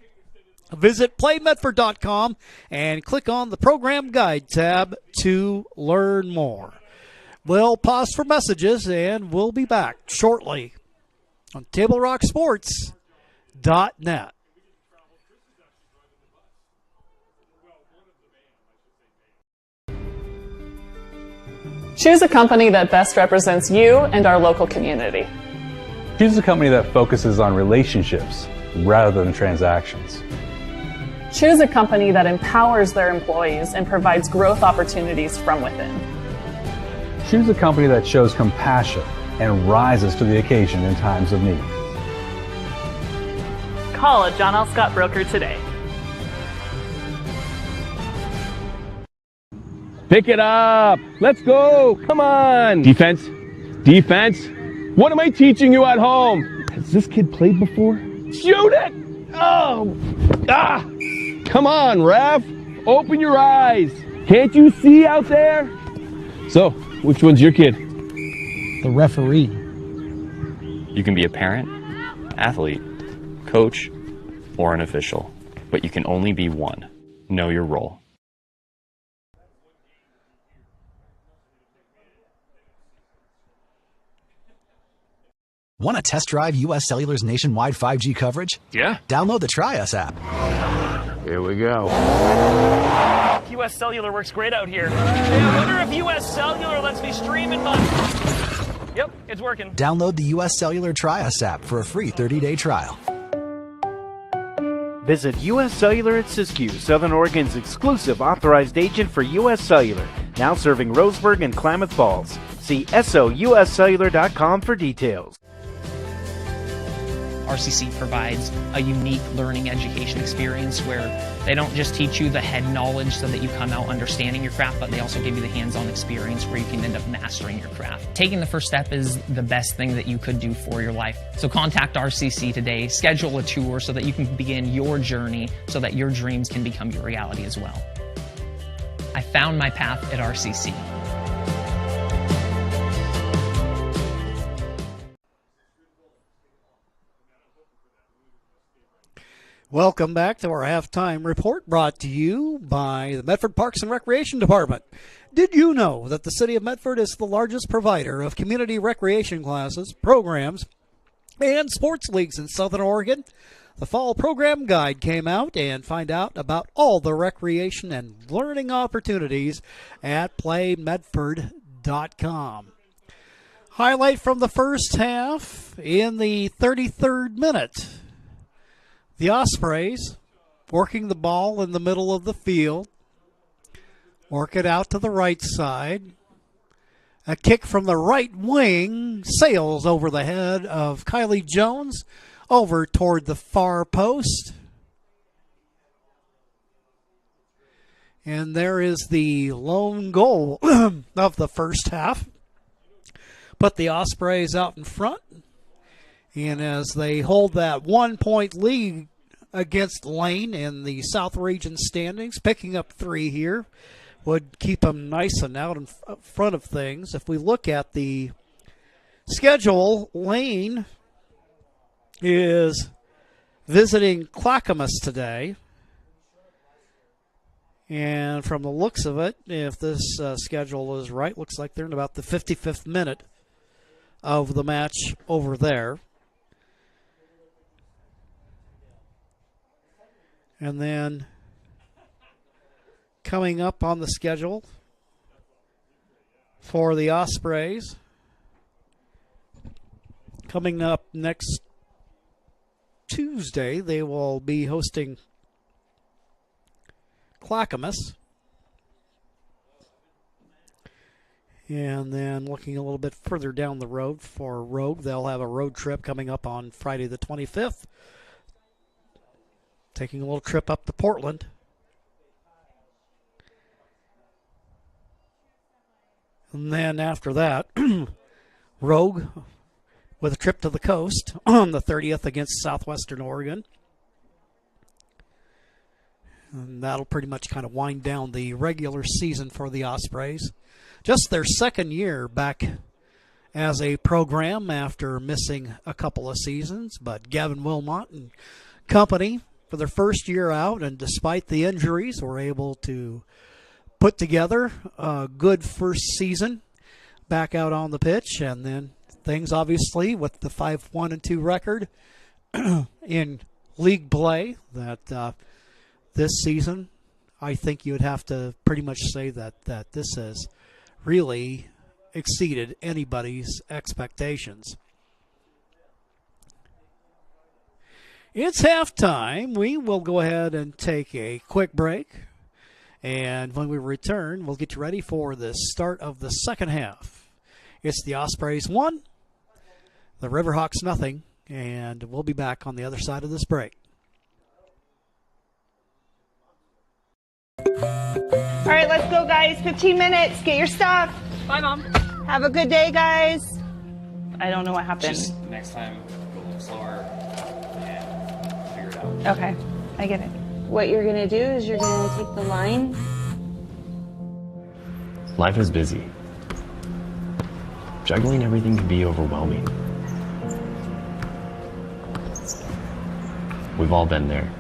Visit playmedford.com and click on the Program Guide tab to learn more. We'll pause for messages, and we'll be back shortly on TableRockSports.net. Choose a company that best represents you and our local community. Choose a company that focuses on relationships rather than transactions. Choose a company that empowers their employees and provides growth opportunities from within. Choose a company that shows compassion and rises to the occasion in times of need. Call a John L. Scott broker today. Pick it up. Let's go. Come on. Defense. Defense. What am I teaching you at home? Has this kid played before? Shoot it. Oh. Ah. Come on, ref. Open your eyes. Can't you see out there? So, which one's your kid? The referee. You can be a parent, athlete, coach, or an official, but you can only be one. Know your role. Want to test drive U.S. Cellular's nationwide 5G coverage? Yeah. Download the Try Us app. Here we go. U.S. Cellular works great out here. Hey, I wonder if U.S. Cellular lets me stream in my... Yep, it's working. Download the U.S. Cellular Try Us app for a free 30-day trial. Visit U.S. Cellular at Siskiyou, Southern Oregon's exclusive authorized agent for U.S. Cellular, now serving Roseburg and Klamath Falls. See SOUScellular.com for details. RCC provides a unique learning education experience where they don't just teach you the head knowledge so that you come out understanding your craft, but they also give you the hands-on experience where you can end up mastering your craft. Taking the first step is the best thing that you could do for your life. So contact RCC today, schedule a tour so that you can begin your journey so that your dreams can become your reality as well. I found my path at RCC. Welcome back to our halftime report brought to you by the Medford Parks and Recreation Department. Did you know that the City of Medford is the largest provider of community recreation classes, programs, and sports leagues in Southern Oregon? The fall program guide came out, and find out about all the recreation and learning opportunities at playmedford.com. Highlight from the first half in the 33rd minute. The Ospreys working the ball in the middle of the field. Work it out to the right side. A kick from the right wing sails over the head of Kylie Jones over toward the far post. And there is the lone goal of the first half. Put the Ospreys out in front. And as they hold that 1-point lead against Lane in the South Region standings, picking up 3 here would keep them nice and out in front of things. If we look at the schedule, Lane is visiting Clackamas today. And from the looks of it, if this schedule is right, looks like they're in about the 55th minute of the match over there. And then coming up on the schedule for the Ospreys, coming up next Tuesday, they will be hosting Clackamas. And then looking a little bit further down the road for Rogue, they'll have a road trip coming up on Friday the 25th. Taking a little trip up to Portland. And then after that, Rogue with a trip to the coast on the 30th against Southwestern Oregon. And that'll pretty much kind of wind down the regular season for the Ospreys. Just their second year back as a program after missing a couple of seasons. But Gavin Wilmot and company, for their first year out, and despite the injuries, were able to put together a good first season back out on the pitch. And then things, obviously, with the 5-1-2 record in league play, that this season, I think you would have to pretty much say that this has really exceeded anybody's expectations. It's halftime. We will go ahead and take a quick break. And when we return, we'll get you ready for the start of the second half. It's the Ospreys 1, the Riverhawks nothing, and we'll be back on the other side of this break. All right, let's go, guys. 15 minutes. Get your stuff. Bye, Mom. Have a good day, guys. I don't know what happened. Just next time, go a little slower and figure it out. Okay, I get it. What you're going to do is you're going to take the line. Life is busy. Juggling everything can be overwhelming. We've all been there.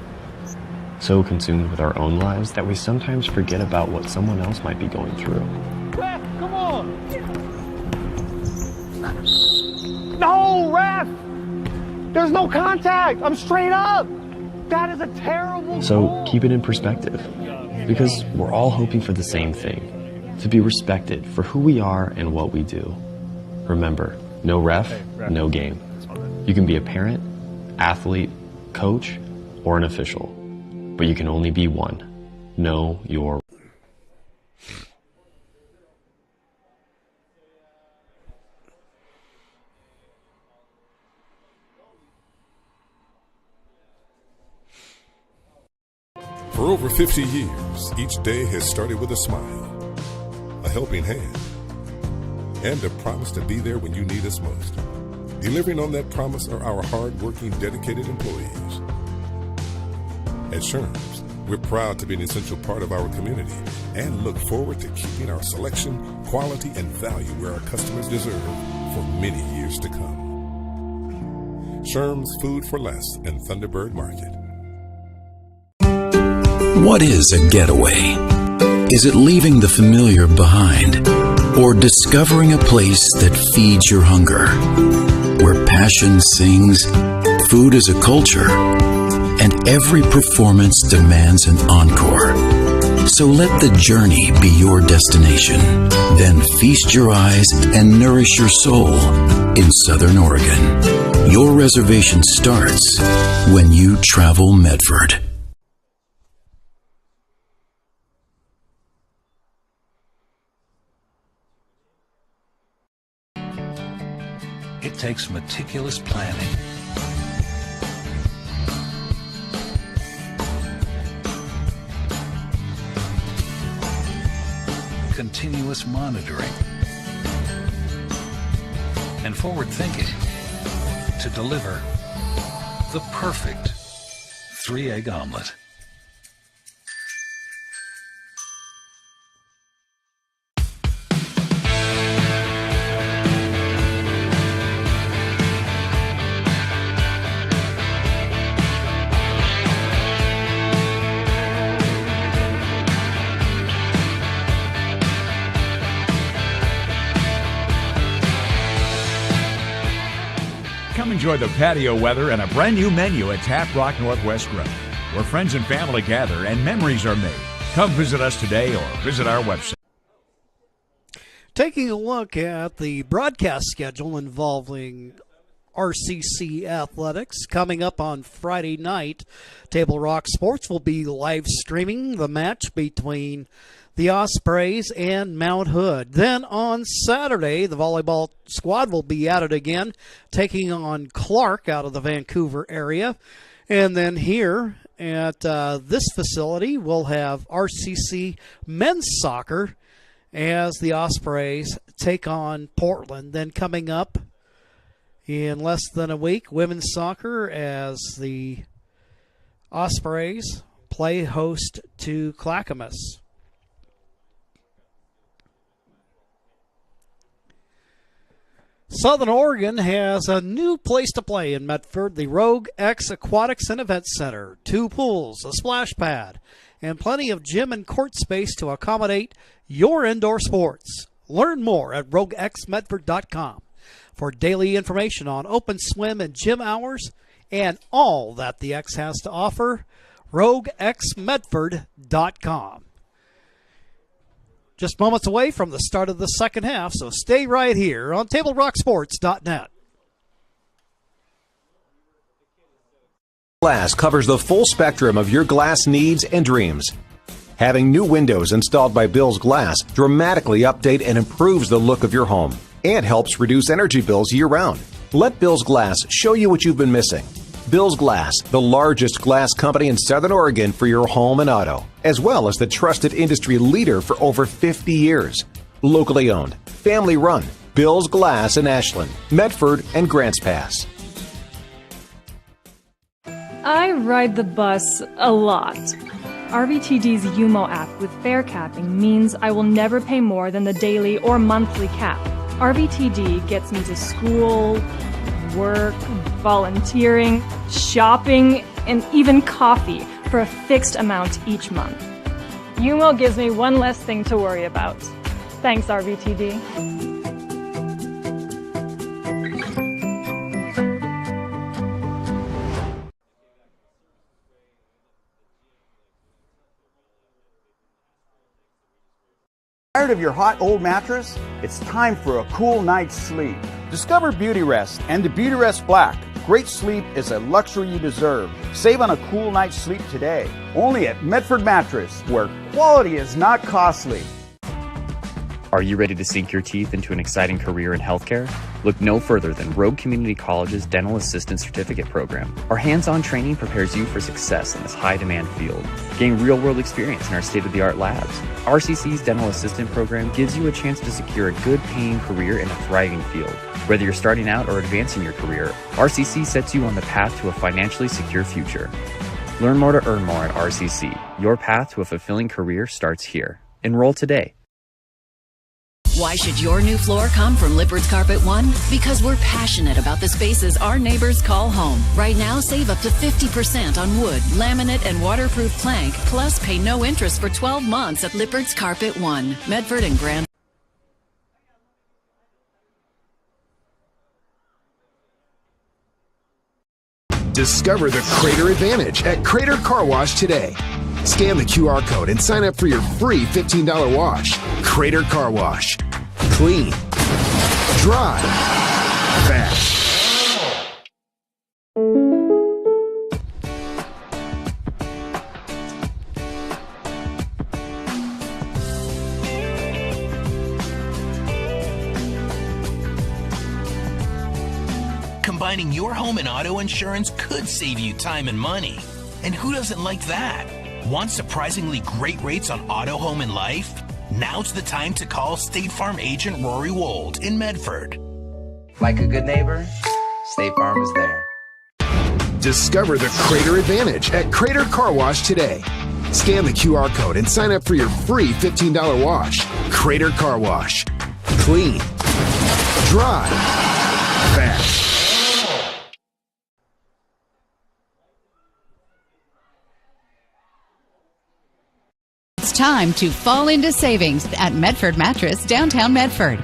So consumed with our own lives that we sometimes forget about what someone else might be going through. Ref, come on! No, ref! There's no contact! I'm straight up! That is a terrible So goal. keep it in perspective, because we're all hoping for the same thing, to be respected for who we are and what we do. Remember, no ref, no game. You can be a parent, athlete, coach, or an official, but you can only be one. Know your... For over 50 years, each day has started with a smile, a helping hand, and a promise to be there when you need us most. Delivering on that promise are our hard-working, dedicated employees. At Sherms, we're proud to be an essential part of our community and look forward to keeping our selection, quality, and value where our customers deserve for many years to come. Sherms Food for Less and Thunderbird Market. What is a getaway? Is it leaving the familiar behind, or discovering a place that feeds your hunger, where passion sings, food is a culture, and every performance demands an encore? So let the journey be your destination. Then feast your eyes and nourish your soul in Southern Oregon. Your reservation starts when you travel Medford. It takes meticulous planning, continuous monitoring, and forward thinking to deliver the perfect 3-egg omelet. Come enjoy the patio weather and a brand new menu at Tap Rock Northwest Grill, where friends and family gather and memories are made. Come visit us today or visit our website. Taking a look at the broadcast schedule involving RCC Athletics coming up on Friday night, Table Rock Sports will be live streaming the match between the Ospreys and Mount Hood. Then on Saturday, the volleyball squad will be at it again, taking on Clark out of the Vancouver area. And then here at this facility, we'll have RCC men's soccer as the Ospreys take on Portland. Then coming up in less than a week, women's soccer as the Ospreys play host to Clackamas. Southern Oregon has a new place to play in Medford, the Rogue X Aquatics and Event Center. 2 pools, a splash pad, and plenty of gym and court space to accommodate your indoor sports. Learn more at roguexmedford.com for daily information on open swim and gym hours and all that the X has to offer. roguexmedford.com. Just moments away from the start of the second half, so stay right here on TableRockSports.net. Glass covers the full spectrum of your glass needs and dreams. Having new windows installed by Bill's Glass dramatically update and improves the look of your home and helps reduce energy bills year-round. Let Bill's Glass show you what you've been missing. Bill's Glass, the largest glass company in Southern Oregon for your home and auto, as well as the trusted industry leader for over 50 years. Locally owned, family run, Bill's Glass in Ashland, Medford, and Grants Pass. I ride the bus a lot. RVTD's UMO app with fare capping means I will never pay more than the daily or monthly cap. RVTD gets me to school, work, volunteering, shopping, and even coffee for a fixed amount each month. UMO gives me one less thing to worry about. Thanks, RVTD. Tired of your hot old mattress? It's time for a cool night's sleep. Discover Beauty Rest and the Beauty Rest Black. Great sleep is a luxury you deserve. Save on a cool night's sleep today. Only at Medford Mattress, where quality is not costly. Are you ready to sink your teeth into an exciting career in healthcare? Look no further than Rogue Community College's Dental Assistant Certificate Program. Our hands-on training prepares you for success in this high-demand field. Gain real-world experience in our state-of-the-art labs. RCC's Dental Assistant Program gives you a chance to secure a good-paying career in a thriving field. Whether you're starting out or advancing your career, RCC sets you on the path to a financially secure future. Learn more to earn more at RCC. Your path to a fulfilling career starts here. Enroll today. Why should your new floor come from Lippard's Carpet One? Because we're passionate about the spaces our neighbors call home. Right now, save up to 50% on wood, laminate, and waterproof plank, plus pay no interest for 12 months at Lippard's Carpet One, Medford and Grand. Discover the Crater Advantage at Crater Car Wash today. Scan the QR code and sign up for your free $15 wash. Crater Car Wash. Clean. Dry. Fast. Combining your home and auto insurance could save you time and money. And who doesn't like that? Want surprisingly great rates on auto, home, and life? Now's the time to call State Farm agent Rory Wold in Medford. Like a good neighbor, State Farm is there. Discover the Crater Advantage at Crater Car Wash today. Scan the QR code and sign up for your free $15 wash. Crater Car Wash. Clean. Dry. Fast. It's time to fall into savings at Medford Mattress, downtown Medford.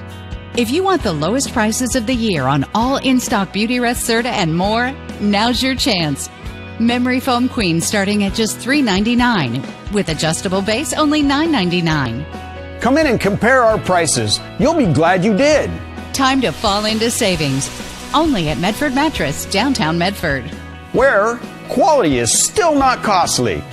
If you want the lowest prices of the year on all in-stock Beauty Rest, Serta, and more, now's your chance. Memory foam queen starting at just $3.99. With adjustable base, only $9.99. Come in and compare our prices. You'll be glad you did. Time to fall into savings. Only at Medford Mattress, downtown Medford. Where quality is still not costly.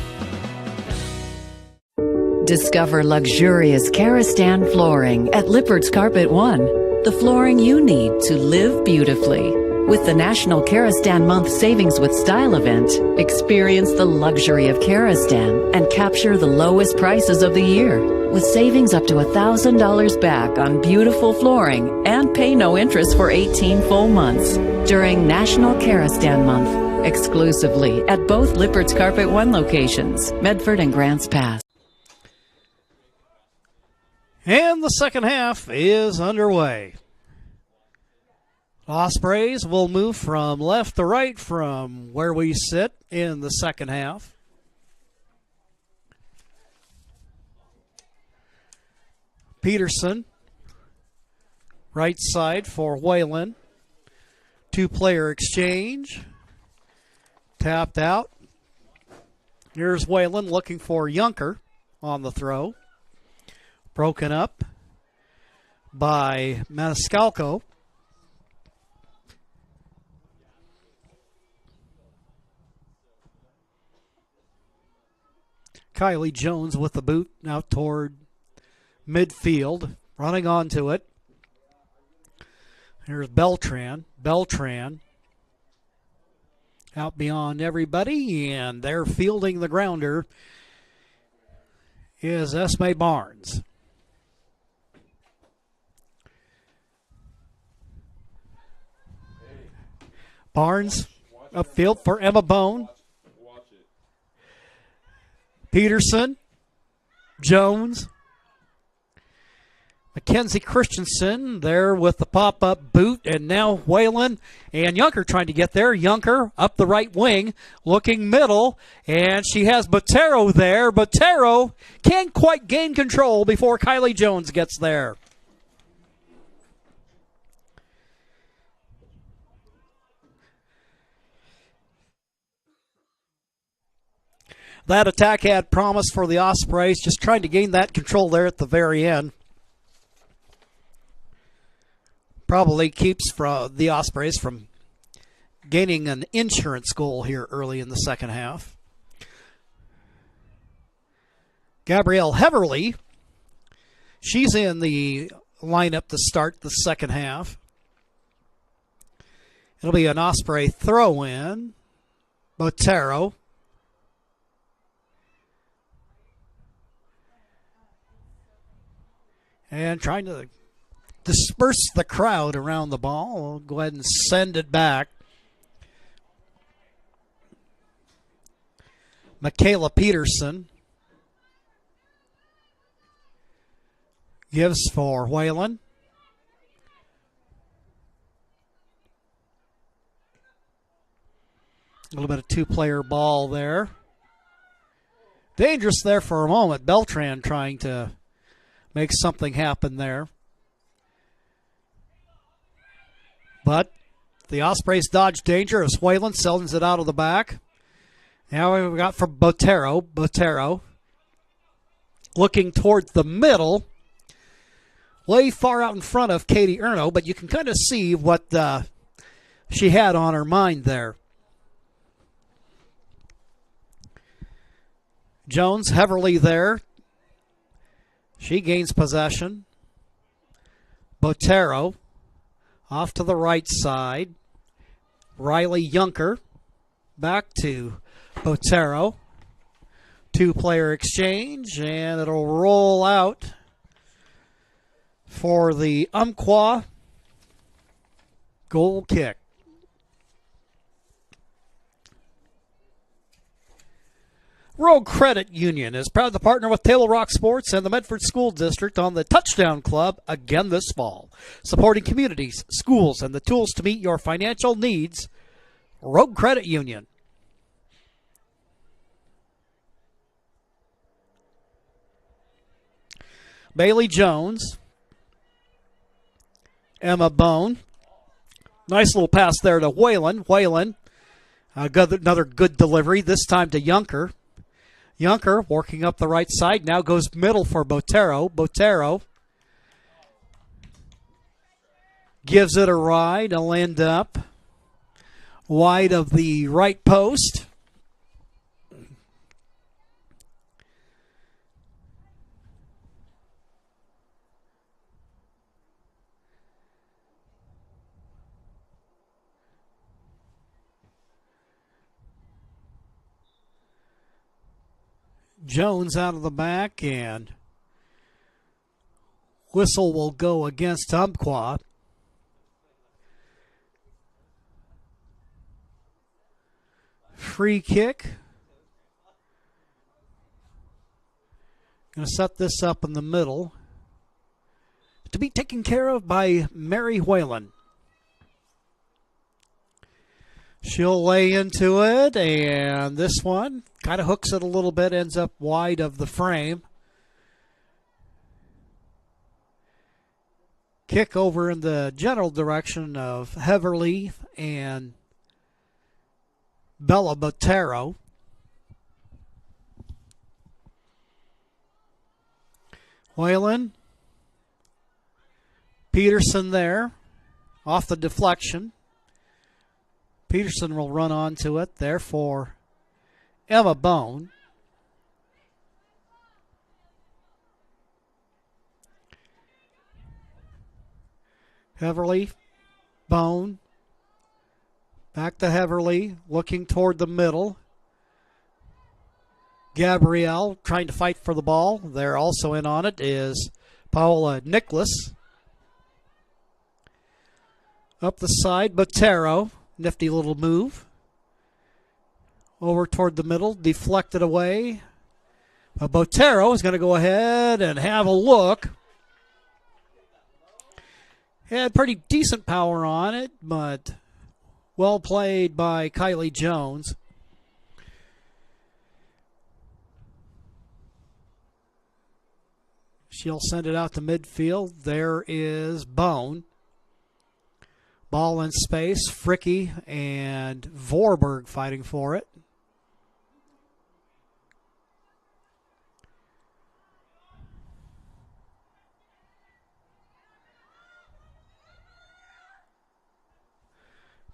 Discover luxurious Karastan flooring at Lippard's Carpet One, the flooring you need to live beautifully. With the National Karastan Month Savings with Style event, experience the luxury of Karastan and capture the lowest prices of the year. With savings up to $1,000 back on beautiful flooring and pay no interest for 18 full months during National Karastan Month, exclusively at both Lippard's Carpet One locations, Medford and Grants Pass. And the second half is underway. Ospreys will move from left to right from where we sit in the second half. Peterson, right side for Whalen. Two-player exchange. Tapped out. Here's Whalen looking for Junker on the throw. Broken up by Maniscalco. Kylie Jones with the boot out toward midfield, running onto it. Here's Beltran. Beltran out beyond everybody, and they're fielding the grounder is Esme Barnes. Barnes upfield for Emma Bone. Peterson, Jones, Mackenzie Christensen there with the pop-up boot, and now Whalen and Junker trying to get there. Junker up the right wing, looking middle, and she has Botero there. Botero can't quite gain control before Kylie Jones gets there. That attack had promise for the Ospreys, just trying to gain that control there at the very end. Probably keeps the Ospreys from gaining an insurance goal here early in the second half. Gabrielle Heverly, she's in the lineup to start the second half. It'll be an Osprey throw-in. Botero. And trying to disperse the crowd around the ball. We'll go ahead and send it back. Michaela Peterson. Gives for Whalen. A little bit of two-player ball there. Dangerous there for a moment. Beltran trying to make something happen there. But the Ospreys dodge danger as Whalen sends it out of the back. Now we've got from Botero. Botero looking towards the middle. Way far out in front of Katie Erno, but you can kind of see what she had on her mind there. Jones, Heverly there. She gains possession. Botero off to the right side. Riley Yunker back to Botero. Two-player exchange, and it'll roll out for the Umpqua goal kick. Rogue Credit Union is proud to partner with Table Rock Sports and the Medford School District on the Touchdown Club again this fall. Supporting communities, schools, and the tools to meet your financial needs. Rogue Credit Union. Bailey Jones. Emma Bone. Nice little pass there to Whalen. Whalen, another good delivery, this time to Yunker. Yunker working up the right side, now goes middle for Botero. Botero gives it a ride. It'll end up wide of the right post. Jones out of the back, and whistle will go against Umpqua. Free kick. Going to set this up in the middle to be taken care of by Mary Whalen. She'll lay into it, and this one kind of hooks it a little bit, ends up wide of the frame. Kick over in the general direction of Heverly and Bella Botero. Whalen. Peterson there, off the deflection. Peterson will run onto it, therefore Emma Bone. Heverly, Bone, back to Heverly, looking toward the middle. Gabrielle trying to fight for the ball. There also in on it is Paola Nicholas. Up the side, Botero. Nifty little move. Over toward the middle, deflected away. Botero is going to go ahead and have a look. Had pretty decent power on it, but well played by Kylie Jones. She'll send it out to midfield. There is Bone. Ball in space, Fricky and Vorberg fighting for it.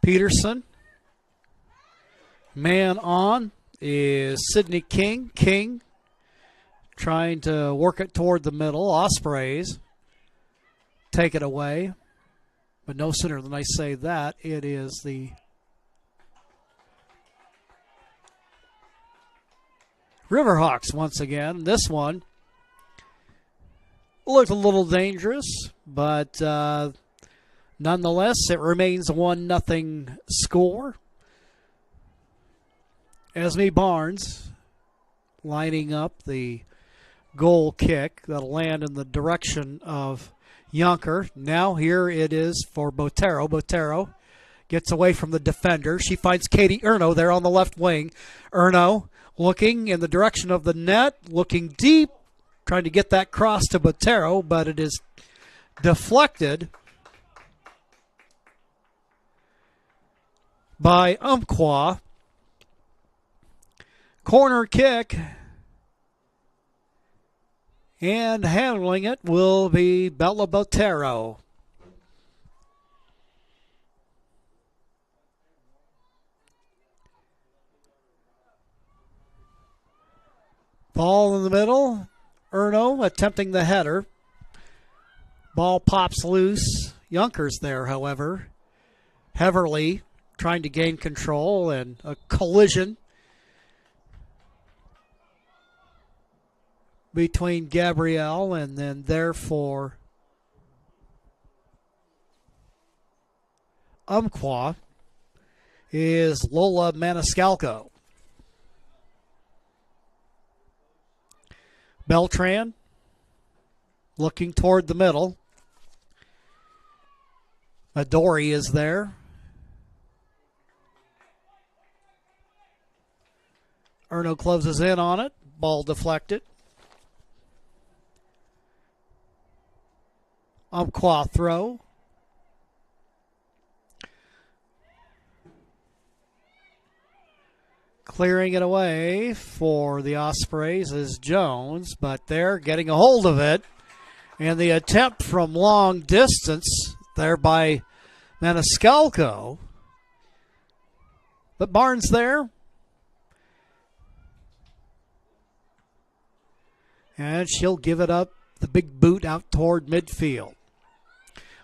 Peterson. Man on is Sydney King. King trying to work it toward the middle. Ospreys take it away. But no sooner than I say that, it is the Riverhawks once again. This one looked a little dangerous, but nonetheless, it remains a 1-0 score. Esme Barnes lining up the goal kick that'll land in the direction of Yunker. Now here it is for Botero. Botero gets away from the defender. She finds Katie Erno there on the left wing. Erno looking in the direction of the net, looking deep, trying to get that cross to Botero, but it is deflected by Umpqua. Corner kick, and handling it will be Bella Botero. Ball in the middle. Erno attempting the header. Ball pops loose. Yunker's there, however. Heverly trying to gain control, and a collision between Gabrielle, and then therefore Umpqua is Lola Maniscalco. Beltran looking toward the middle. Midori is there. Erno closes in on it. Ball deflected. Umpqua throw. Clearing it away for the Ospreys is Jones, but they're getting a hold of it. And the attempt from long distance there by Maniscalco. But Barnes there. And she'll give it up, the big boot out toward midfield.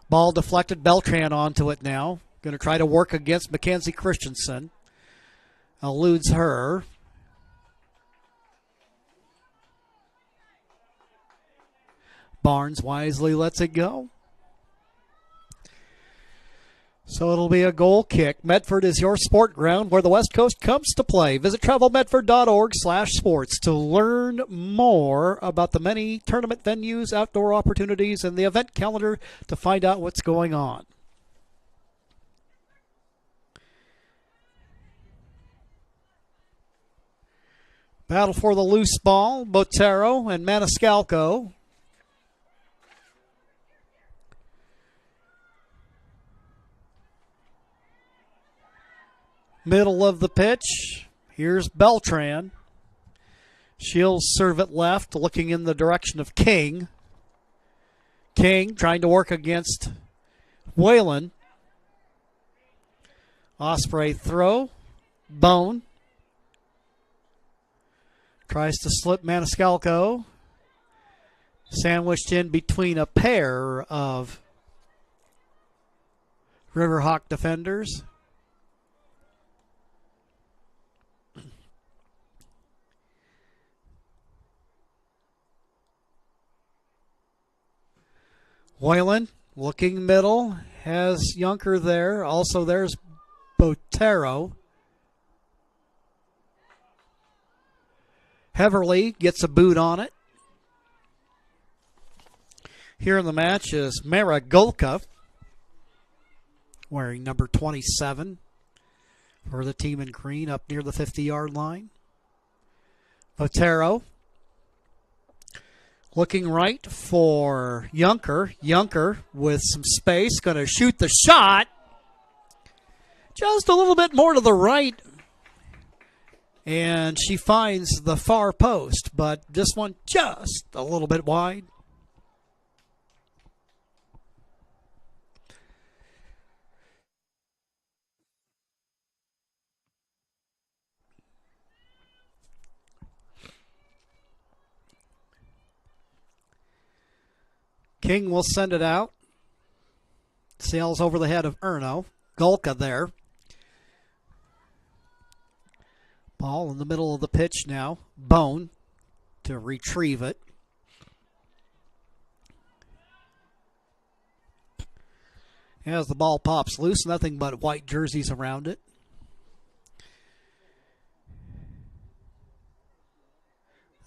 Ball deflected, Beltran onto it now. Going to try to work against Mackenzie Christensen. Eludes her. Barnes wisely lets it go. So it'll be a goal kick. Medford is your sport ground where the West Coast comes to play. Visit travelmedford.org/sports to learn more about the many tournament venues, outdoor opportunities, and the event calendar to find out what's going on. Battle for the loose ball. Botero and Maniscalco. Middle of the pitch. Here's Beltran. She'll serve it left, looking in the direction of King. King trying to work against Whalen. Osprey throw. Bone. Tries to slip Maniscalco. Sandwiched in between a pair of Riverhawk defenders. Whalen looking middle. Has Yunker there. Also there's Botero. Heverly gets a boot on it. Here in the match is Mara Golka, wearing number 27 for the team in green up near the 50-yard line. Botero looking right for Yunker. Yunker with some space, going to shoot the shot. Just a little bit more to the right. And she finds the far post, but this one just a little bit wide. King will send it out. Sails over the head of Erno. Golka there. Ball in the middle of the pitch now. Bone to retrieve it. As the ball pops loose, nothing but white jerseys around it.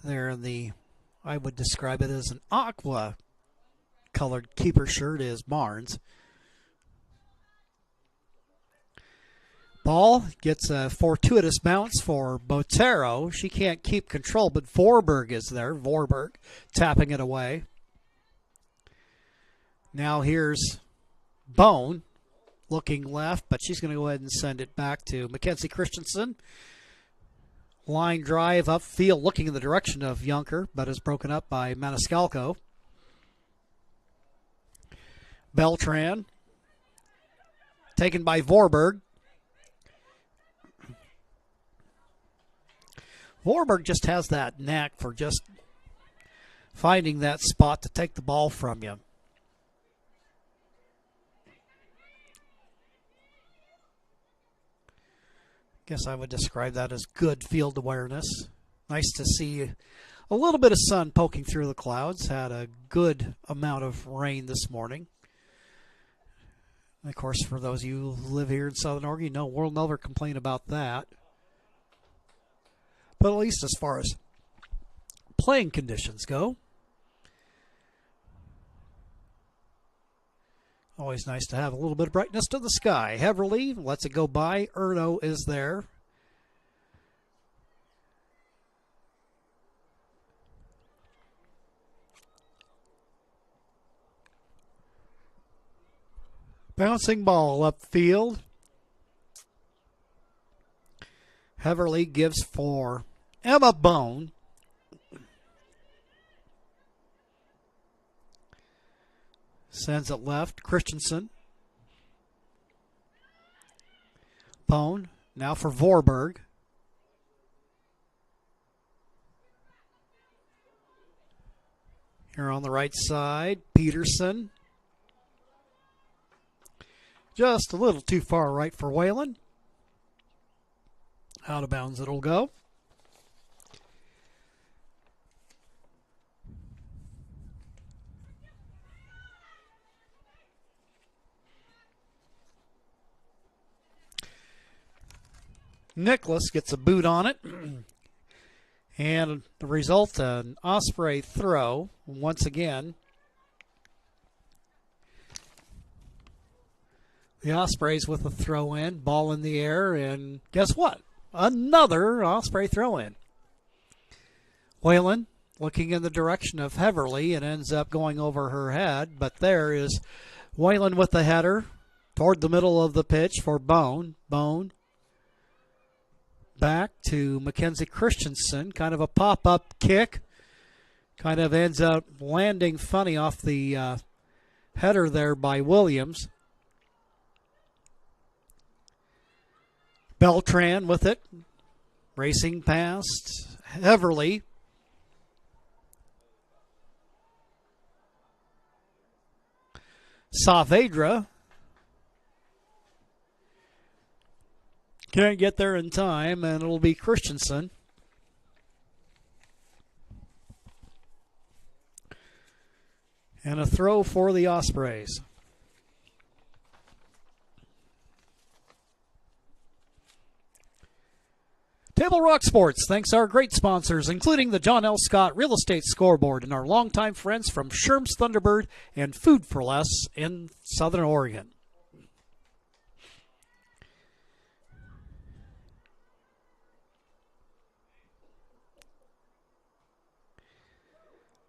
There in the I would describe it as an aqua colored keeper shirt is Barnes. Ball gets a fortuitous bounce for Botero. She can't keep control, but Vorberg is there. Vorberg tapping it away. Now here's Bone looking left, but she's going to go ahead and send it back to Mackenzie Christensen. Line drive upfield looking in the direction of Junker, but is broken up by Maniscalco. Beltran taken by Vorberg. Vorberg just has that knack for just finding that spot to take the ball from you. Guess I would describe that as good field awareness. Nice to see a little bit of sun poking through the clouds. Had a good amount of rain this morning. And of course, for those of you who live here in Southern Oregon, you know we'll never complain about that. But at least as far as playing conditions go, always nice to have a little bit of brightness to the sky. Heverly lets it go by. Erno is there. Bouncing ball upfield. Heverly gives for Emma Bone. Sends it left. Christensen. Bone. Now for Vorberg. Here on the right side, Peterson. Just a little too far right for Whalen. Out of bounds it'll go. Nicholas gets a boot on it. And the result, an Osprey throw once again. The Ospreys with a throw in, ball in the air, and guess what? Another Osprey throw in. Whalen looking in the direction of Heverly and ends up going over her head, but there is Whalen with the header toward the middle of the pitch for Bone. Bone back to Mackenzie Christensen, kind of a pop-up kick. Kind of ends up landing funny off the header there by Williams. Beltran with it, racing past Heverly. Saavedra can't get there in time, and it'll be Christensen. And a throw for the Ospreys. Table Rock Sports thanks our great sponsors, including the John L. Scott Real Estate Scoreboard and our longtime friends from Sherm's Thunderbird and Food for Less in Southern Oregon.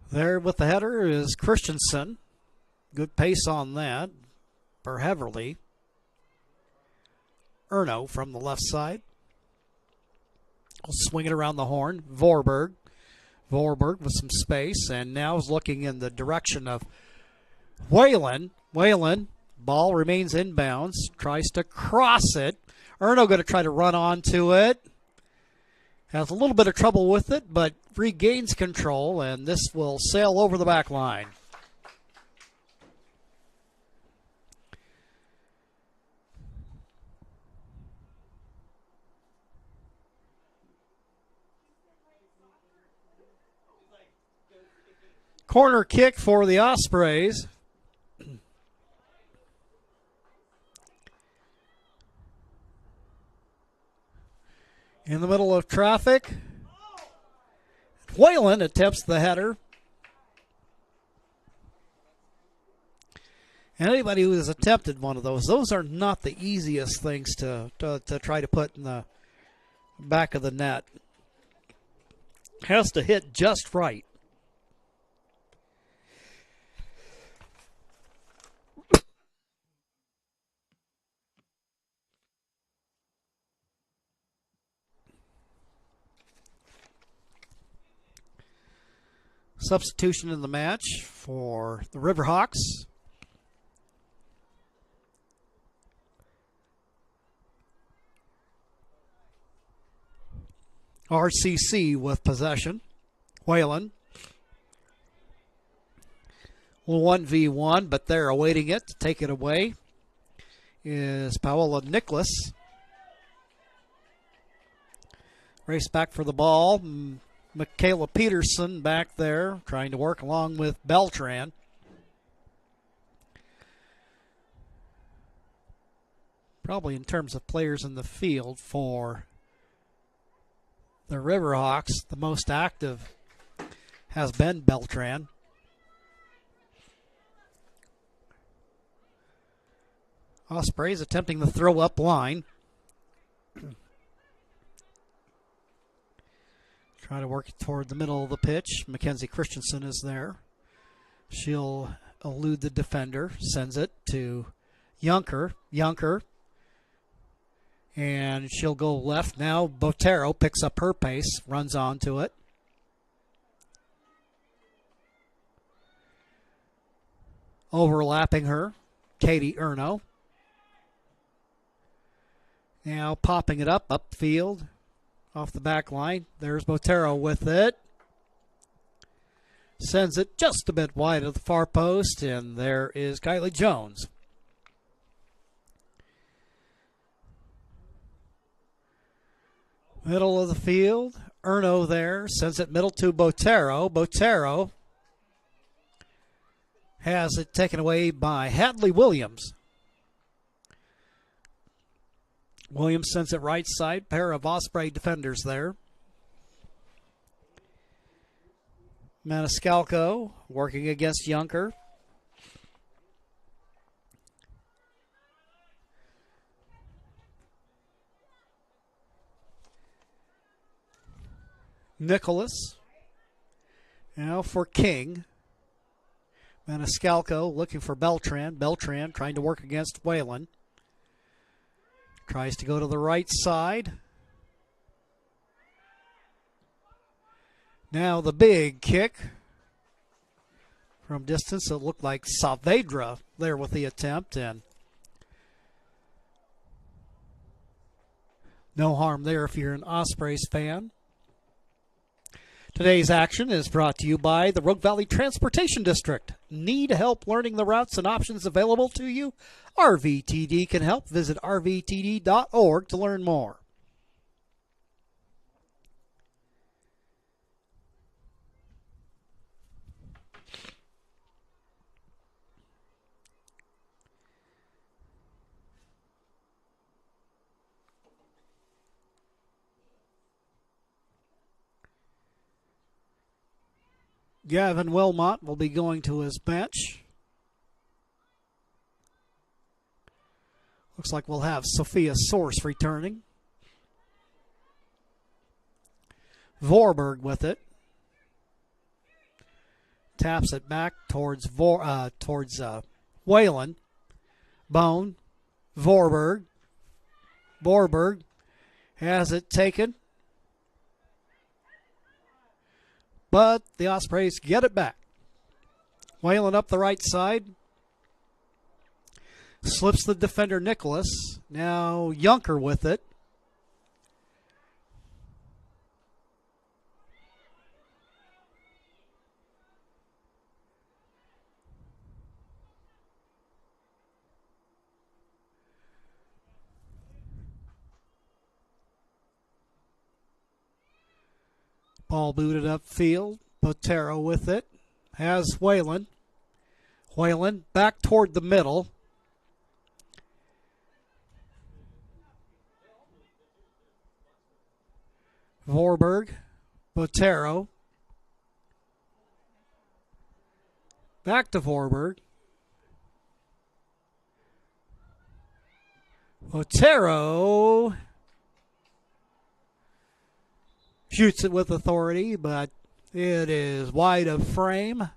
There with the header is Christensen. Good pace on that for Heverly. Erno from the left side. We'll swing it around the horn. Vorberg. Vorberg with some space, and now is looking in the direction of Whalen. Whalen, ball remains inbounds, tries to cross it. Erno going to try to run onto it. Has a little bit of trouble with it, but regains control, and this will sail over the back line. Corner kick for the Ospreys. In the middle of traffic. Whalen attempts the header. And anybody who has attempted one of those are not the easiest things to try to put in the back of the net. Has to hit just right. Substitution in the match for the Riverhawks. RCC with possession. Whalen. 1v1, but they're awaiting it to take it away. Is Paola Nicholas. Race back for the ball. Michaela Peterson back there trying to work along with Beltran. Probably in terms of players in the field for the Riverhawks, the most active has been Beltran. Ospreys attempting the throw up line. Try to work it toward the middle of the pitch. Mackenzie Christensen is there. She'll elude the defender. Sends it to Junker. And she'll go left. Now Botero picks up her pace. Runs onto it. Overlapping her. Katie Erno. Now popping it up. Upfield. Off the back line. There's Botero with it. Sends it just a bit wide of the far post, and there is Kylie Jones. Middle of the field. Erno there. Sends it middle to Botero. Botero has it taken away by Hadley Williams. Williams sends it right side. Pair of Osprey defenders there. Maniscalco working against Junker. Nicholas. Now for King. Maniscalco looking for Beltran. Beltran trying to work against Whalen. Tries to go to the right side. Now the big kick. From distance, it looked like Saavedra there with the attempt. And no harm there if you're an Ospreys fan. Today's action is brought to you by the Rogue Valley Transportation District. Need help learning the routes and options available to you? RVTD can help. Visit rvtd.org to learn more. Gavin Wilmot will be going to his bench. Looks like we'll have Sophia Source returning. Vorberg with it. Taps it back towards Whalen. Bone. Vorberg. Vorberg has it taken. But the Ospreys get it back. Whalen up the right side. Slips the defender Nicholas. Now Junker with it. Ball booted upfield. Botero with it. Has Whalen. Whalen back toward the middle. Vorberg. Botero. Back to Vorberg. Otero shoots it with authority, but it is wide of frame.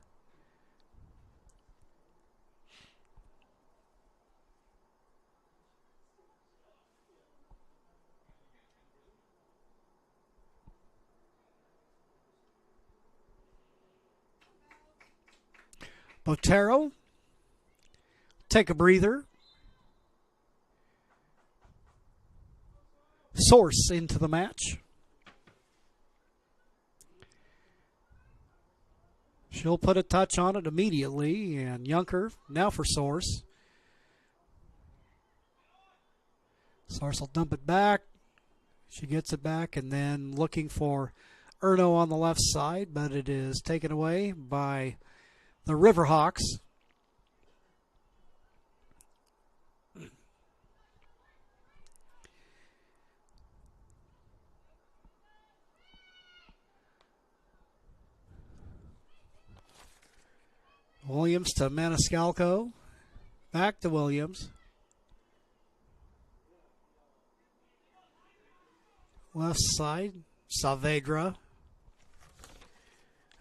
Otero, take a breather. Source into the match. She'll put a touch on it immediately, and Junker now for Source. Source will dump it back. She gets it back, and then looking for Erno on the left side, but it is taken away by the Riverhawks. Williams to Maniscalco. Back to Williams. Left side, Saavedra.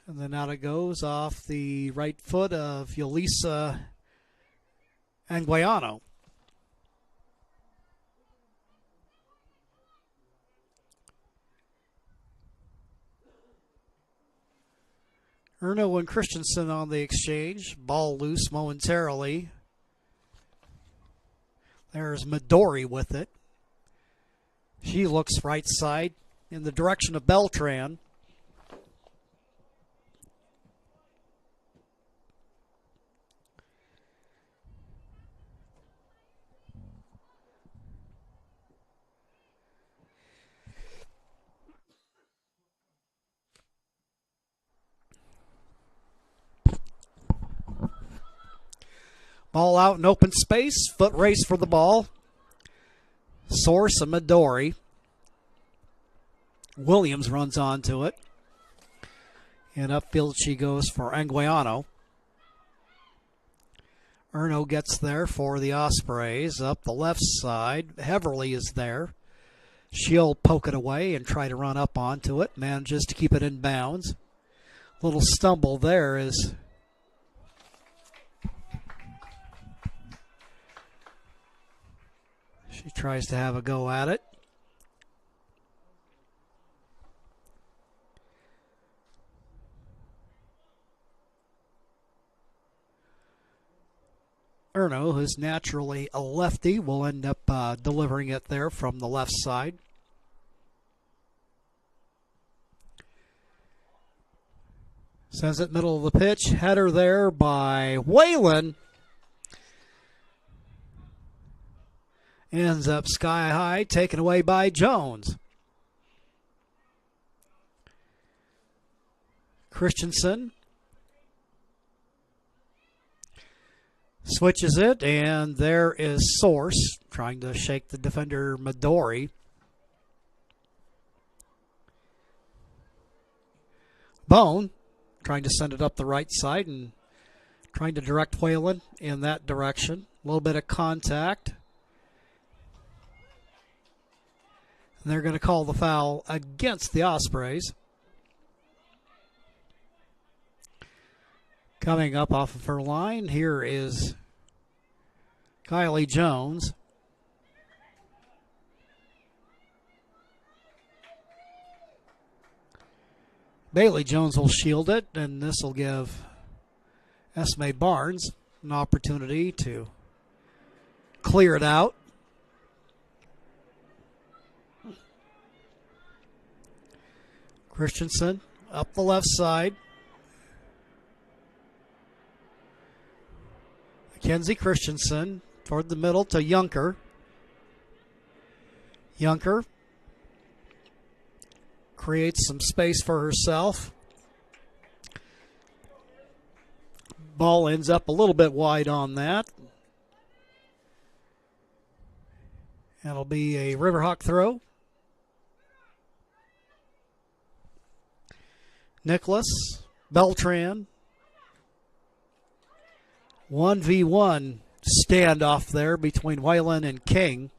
And then out it goes off the right foot of Yulisa Anguiano. Erno and Christensen on the exchange. Ball loose momentarily. There's Midori with it. She looks right side in the direction of Beltran. Ball out in open space. Foot race for the ball. Source and Midori. Williams runs onto it. And upfield she goes for Anguiano. Erno gets there for the Ospreys. Up the left side. Heverly is there. She'll poke it away and try to run up onto it. Manages to keep it in bounds. Little stumble there is she tries to have a go at it. Erno, who's naturally a lefty, will end up delivering it there from the left side. Sends it middle of the pitch. Header there by Whalen. Ends up sky high, taken away by Jones. Christensen switches it, and there is Source trying to shake the defender Midori. Bone trying to send it up the right side and trying to direct Whalen in that direction. A little bit of contact. And they're going to call the foul against the Ospreys. Coming up off of her line, here is Kylie Jones. Bailey Jones will shield it, and this will give Esme Barnes an opportunity to clear it out. Christensen up the left side. Mackenzie Christensen toward the middle to Junker. Junker creates some space for herself. Ball ends up a little bit wide on that. That'll be a Riverhawk throw. Nicholas, Beltran. 1v1 standoff there between Whalen and King.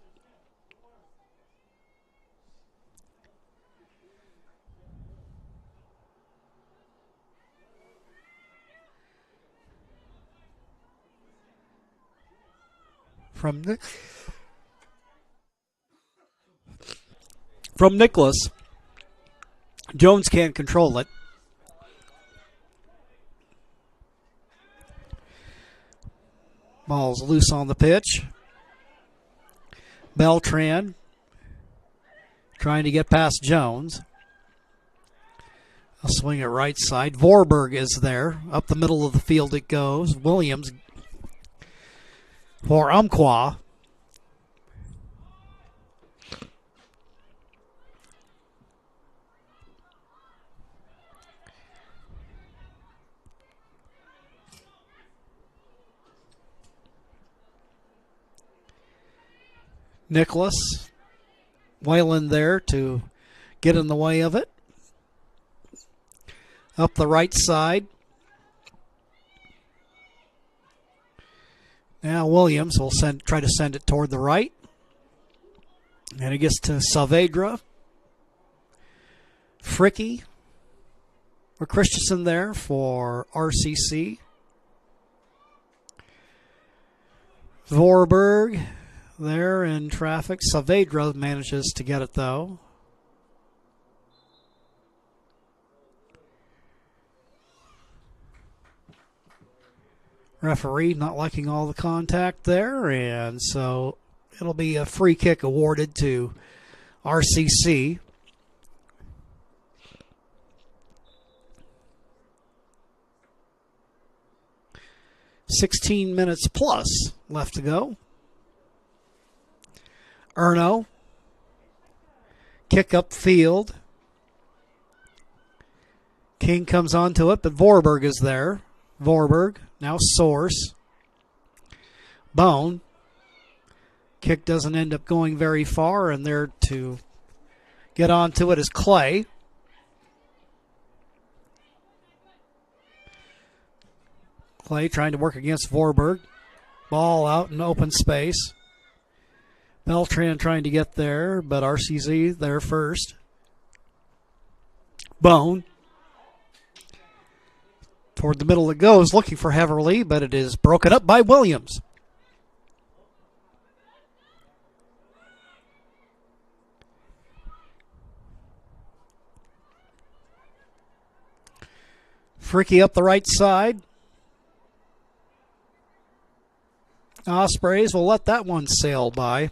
from Nicholas. Jones can't control it. Ball's loose on the pitch. Beltran trying to get past Jones. A swing at right side. Vorberg is there. Up the middle of the field it goes. Williams for Umpqua. Nicholas. Whalen there to get in the way of it. Up the right side. Now Williams will try to send it toward the right. And it gets to Saavedra. Fricky. Or Christensen there for RCC. Vorberg there in traffic. Saavedra manages to get it though. Referee not liking all the contact there, and so it'll be a free kick awarded to RCC. "16 minutes plus left to go. Erno. Kick up field. King comes onto it, but Vorberg is there. Vorberg. Now Source. Bone. Kick doesn't end up going very far, and there to get onto it is Clay. Clay trying to work against Vorberg. Ball out in open space. Beltran trying to get there, but RCC there first. Bone. Toward the middle it goes, looking for Heverly, but it is broken up by Williams. Fricky up the right side. Ospreys will let that one sail by.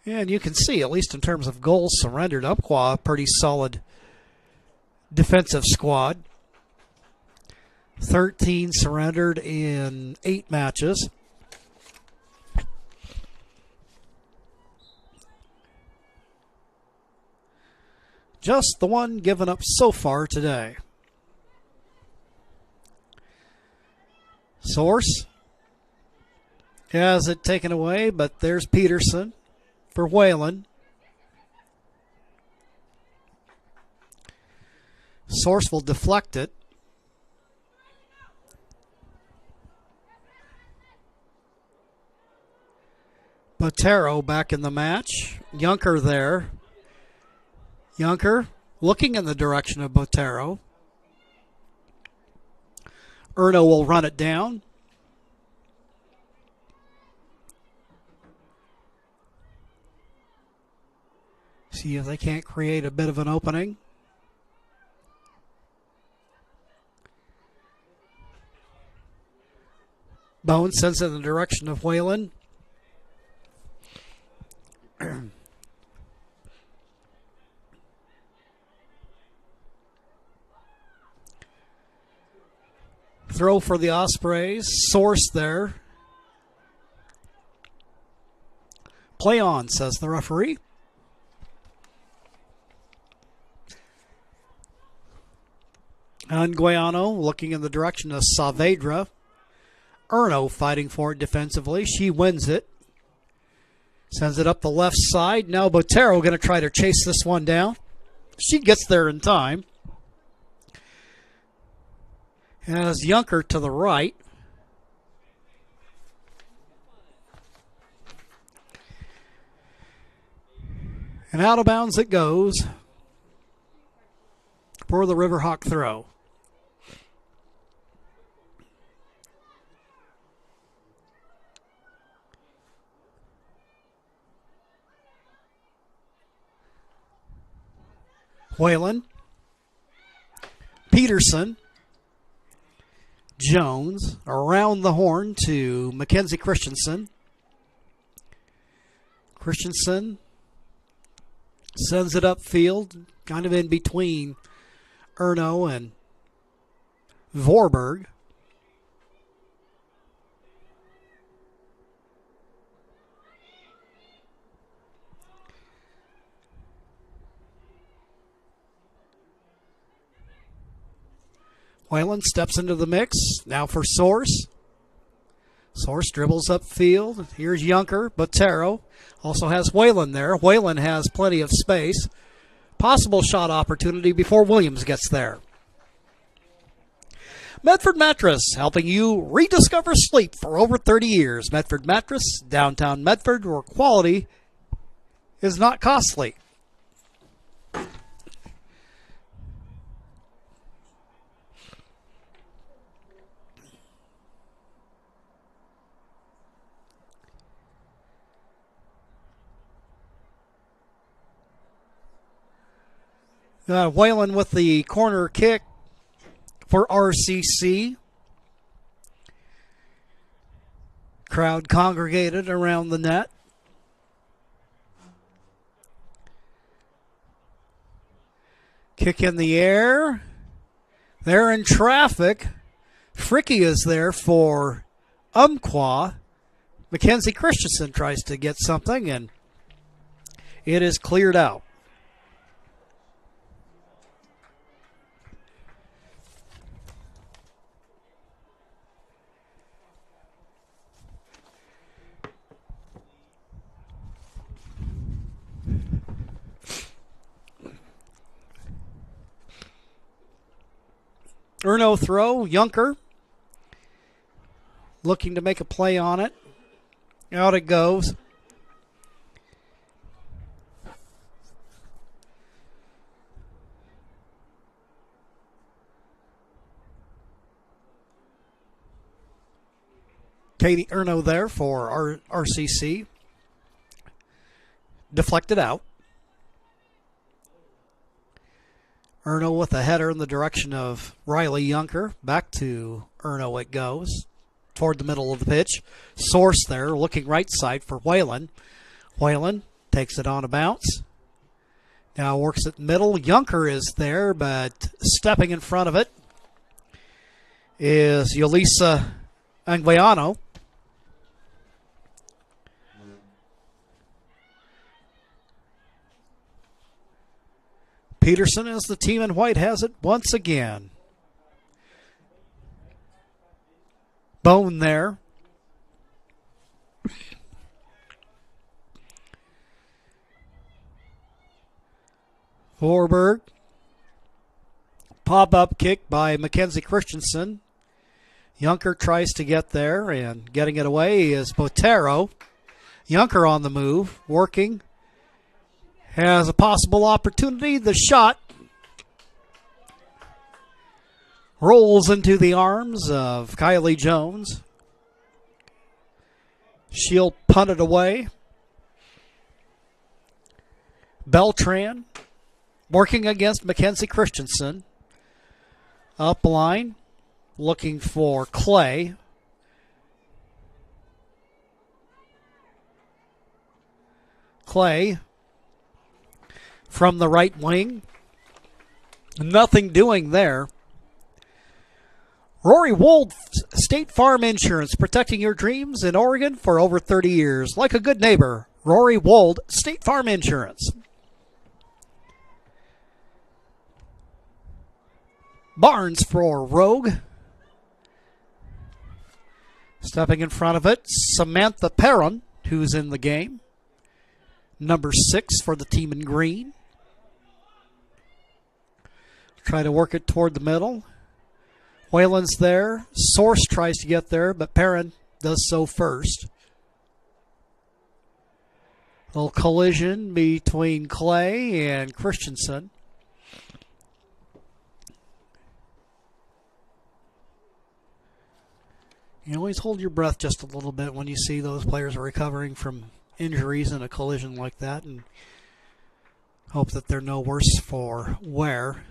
And you can see, at least in terms of goals surrendered, Umpqua a pretty solid defensive squad. 13 surrendered in 8 matches. Just the one given up so far today. Source has it taken away, but there's Peterson for Whalen. Source will deflect it. Botero back in the match. Junker there. Junker looking in the direction of Botero. Erno will run it down. See if they can't create a bit of an opening. Bone sends it in the direction of Whalen. Throw for the Ospreys. Source there. Play on, says the referee. Anguiano looking in the direction of Saavedra. Erno fighting for it defensively. She wins it. Sends it up the left side. Now Botero going to try to chase this one down. She gets there in time. Has Junker to the right. And out of bounds it goes for the Riverhawk throw. Whalen, Peterson, Jones, around the horn to Mackenzie Christensen. Christensen sends it upfield, kind of in between Erno and Vorberg. Whalen steps into the mix. Now for Source. Source dribbles upfield. Here's Junker. Botero also has Whalen there. Whalen has plenty of space. Possible shot opportunity before Williams gets there. Medford Mattress, helping you rediscover sleep for over 30 years. Medford Mattress, downtown Medford, where quality is not costly. Whalen with the corner kick for RCC. Crowd congregated around the net. Kick in the air. They're in traffic. Fricky is there for Umpqua. Mackenzie Christensen tries to get something, and it is cleared out. Erno throw, Junker looking to make a play on it. Out it goes. Katie Erno there for RCC. Deflected out. Erno with a header in the direction of Riley Junker. Back to Erno it goes. Toward the middle of the pitch. Source there, looking right side for Whalen. Whalen takes it on a bounce. Now works at middle. Junker is there, but stepping in front of it is Yulisa Anguiano. Peterson, as the team in white, has it once again. Bone there. Vorberg. Pop-up kick by Mackenzie Christensen. Junker tries to get there, and getting it away is Botero. Junker on the move, working. Has a possible opportunity. The shot rolls into the arms of Kylie Jones. She'll punt it away. Beltran working against Mackenzie Christensen. Up line, looking for Clay. Clay from the right wing. Nothing doing there. Rory Wold, State Farm Insurance, protecting your dreams in Oregon for over 30 years. Like a good neighbor, Rory Wold, State Farm Insurance. Barnes for Rogue. Stepping in front of it, Samantha Perron, who's in the game. Number 6 for the team in green. Try to work it toward the middle. Whalen's there. Source tries to get there, but Perrin does so first. A little collision between Clay and Christensen. You always hold your breath just a little bit when you see those players are recovering from injuries in a collision like that. And Hope that they're no worse for wear.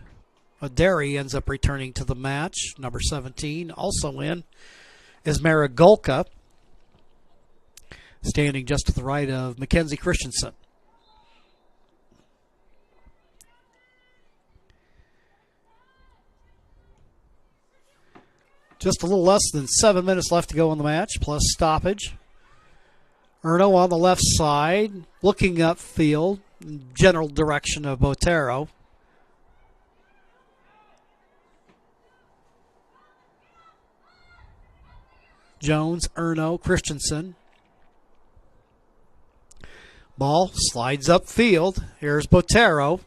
Derry ends up returning to the match. Number 17. Also in is Marigolka, standing just to the right of Mackenzie Christensen. Just a little less than 7 minutes left to go in the match, plus stoppage. Erno on the left side, looking upfield, general direction of Botero. Jones, Erno, Christensen. Ball slides upfield. Here's Botero.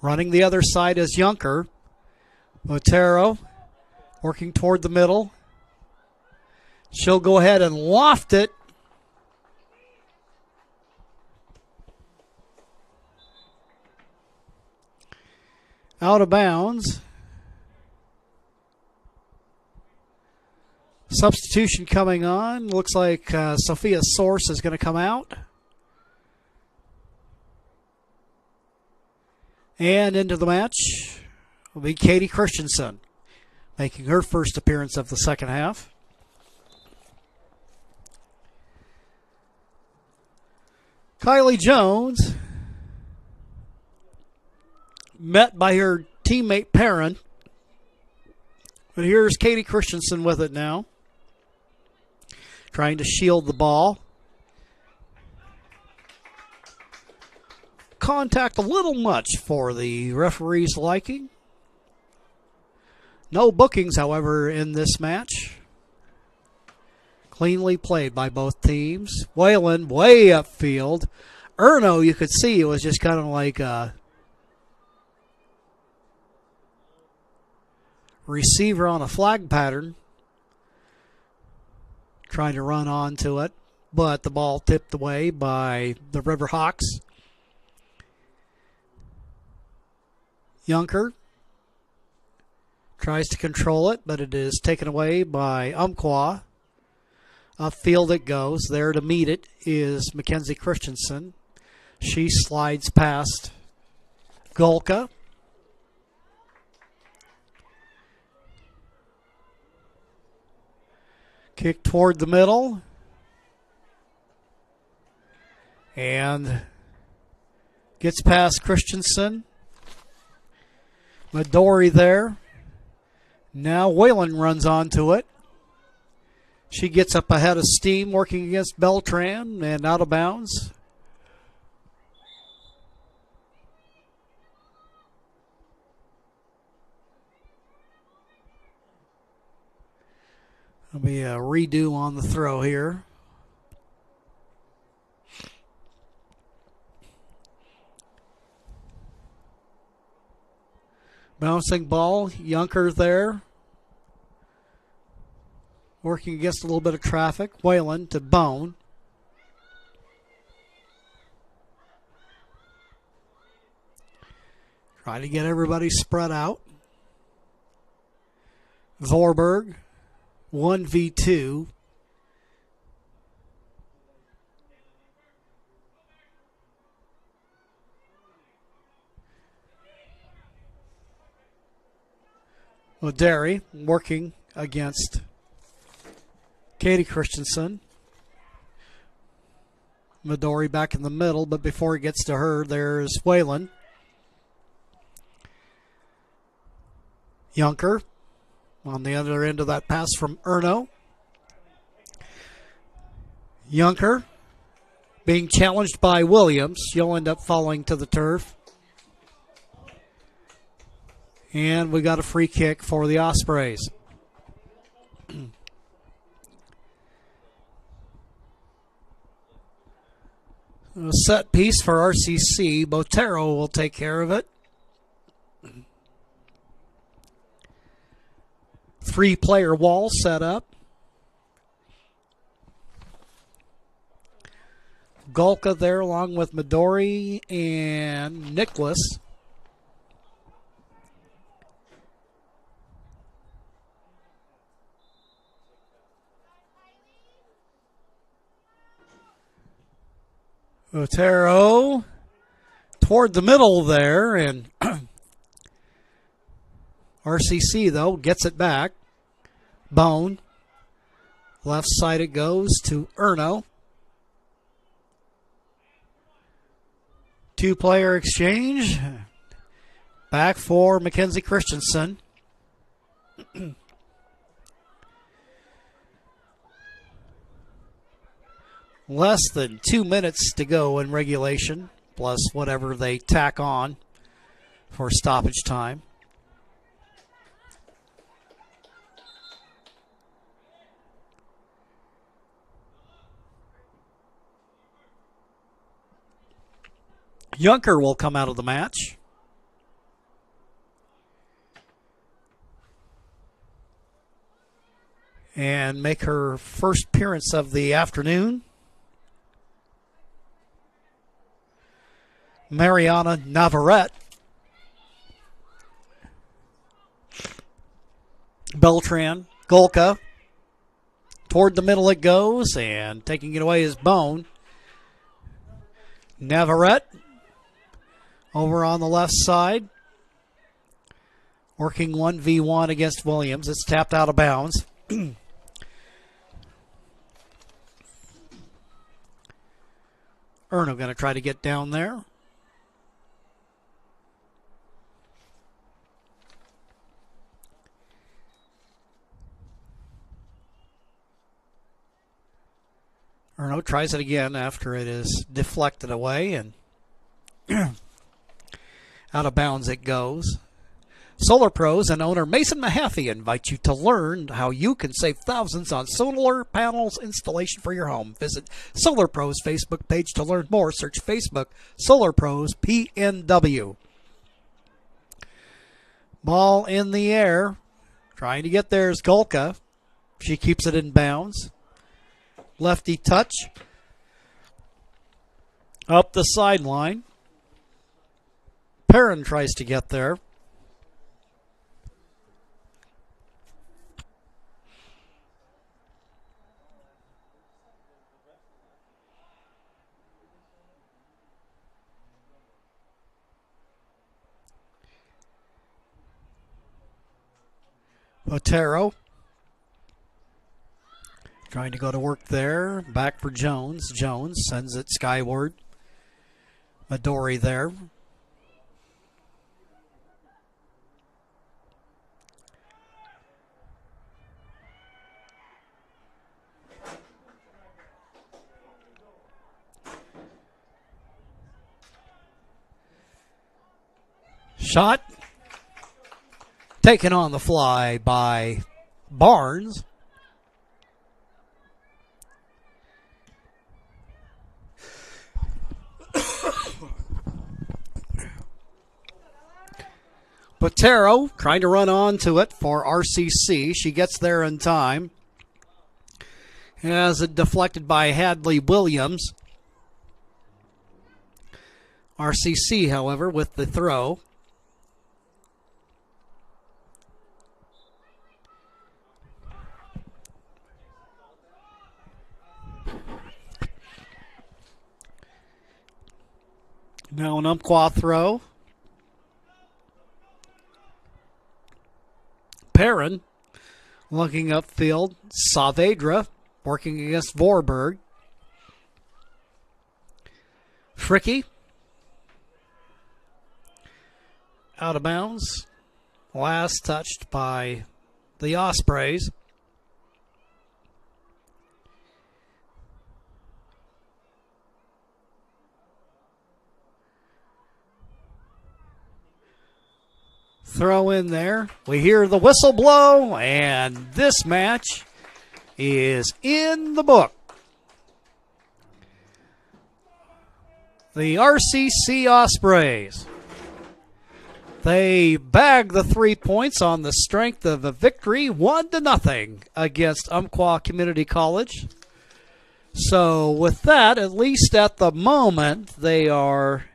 Running the other side is Junker. Botero working toward the middle. She'll go ahead and loft it. Out of bounds. Substitution coming on. Looks like Sophia Source is going to come out. And into the match will be Katie Christensen, making her first appearance of the second half. Kylie Jones, met by her teammate Perrin. But here's Katie Christensen with it now, trying to shield the ball. Contact a little much for the referee's liking. No bookings, however, in this match. Cleanly played by both teams. Whalen way upfield. Erno, you could see it was just kind of like a receiver on a flag pattern, trying to run onto it, but the ball tipped away by the Riverhawks. Junker tries to control it, but it is taken away by Umpqua. Upfield it goes. There to meet it is Mackenzie Christensen. She slides past Golka. Kick toward the middle. And gets past Christensen. Midori there. Now Whalen runs onto it. She gets up ahead of steam, working against Beltran, and out of bounds. There'll be a redo on the throw here. Bouncing ball, Junker there. Working against a little bit of traffic. Whalen to Bone. Trying to get everybody spread out. Vorberg, 1v2. Derry working against Katie Christensen. Midori back in the middle, but before he gets to her, there's Whalen. Junker on the other end of that pass from Erno. Junker being challenged by Williams. She'll end up falling to the turf. And we got a free kick for the Ospreys. A set piece for RCC. Botero will take care of it. 3-player wall set up. Golka there along with Midori and Nicholas. Otero toward the middle there, and RCC, though, gets it back. Bone. Left side it goes to Erno. Two-player exchange. Back for Mackenzie Christensen. Less than 2 minutes to go in regulation, plus whatever they tack on for stoppage time. Junker will come out of the match. And make her first appearance of the afternoon. Mariana Navarrete. Beltran, Golka. Toward the middle it goes, and taking it away is Bone. Navarrete over on the left side. Working 1v1 against Williams. It's tapped out of bounds. Erno going to try to get down there. Erno tries it again after it is deflected away, and out of bounds it goes. Solar Pros and owner Mason Mahaffey invite you to learn how you can save thousands on solar panels installation for your home. Visit Solar Pros Facebook page to learn more. Search Facebook Solar Pros PNW. Ball in the air. Trying to get there is Golka. She keeps it in bounds. Lefty touch. Up the sideline. Perrin tries to get there. Otero trying to go to work there. Back for Jones. Jones sends it skyward. Midori there. Shot. Taken on the fly by Barnes. Botero trying to run onto it for RCC. She gets there in time. Has it deflected by Hadley Williams. RCC, however, with the throw. Now an Umpqua throw. Perrin looking upfield. Saavedra working against Vorberg. Fricky out of bounds. Last touched by the Ospreys. Throw in there. We hear the whistle blow, and this match is in the book. The RCC Ospreys. They bag the 3 points on the strength of a victory, 1-0 against Umpqua Community College. So with that, at least at the moment, they are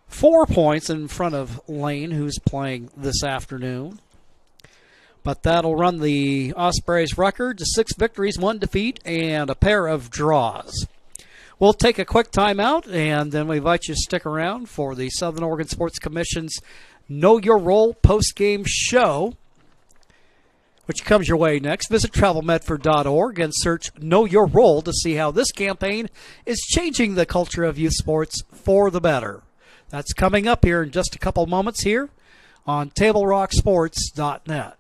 4 points in front of Lane, who's playing this afternoon. But that'll run the Ospreys record to 6 victories, 1 defeat, and a pair of draws. We'll take a quick timeout, and then we invite you to stick around for the Southern Oregon Sports Commission's Know Your Role post-game show, which comes your way next. Visit travelmedford.org and search Know Your Role to see how this campaign is changing the culture of youth sports for the better. That's coming up here in just a couple moments here on TableRockSports.net.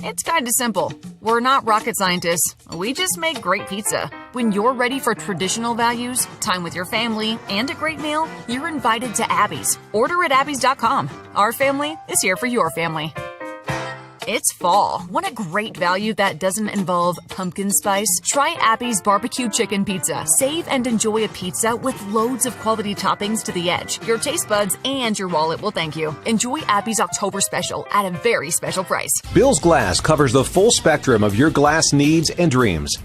It's kind of simple. We're not rocket scientists. We just make great pizza. When you're ready for traditional values, time with your family, and a great meal, you're invited to Abby's. Order at abbys.com. Our family is here for your family. It's fall. Want a great value that doesn't involve pumpkin spice? Try Abby's Barbecue Chicken Pizza. Save and enjoy a pizza with loads of quality toppings to the edge. Your taste buds and your wallet will thank you. Enjoy Abby's October Special at a very special price. Bill's Glass covers the full spectrum of your glass needs and dreams.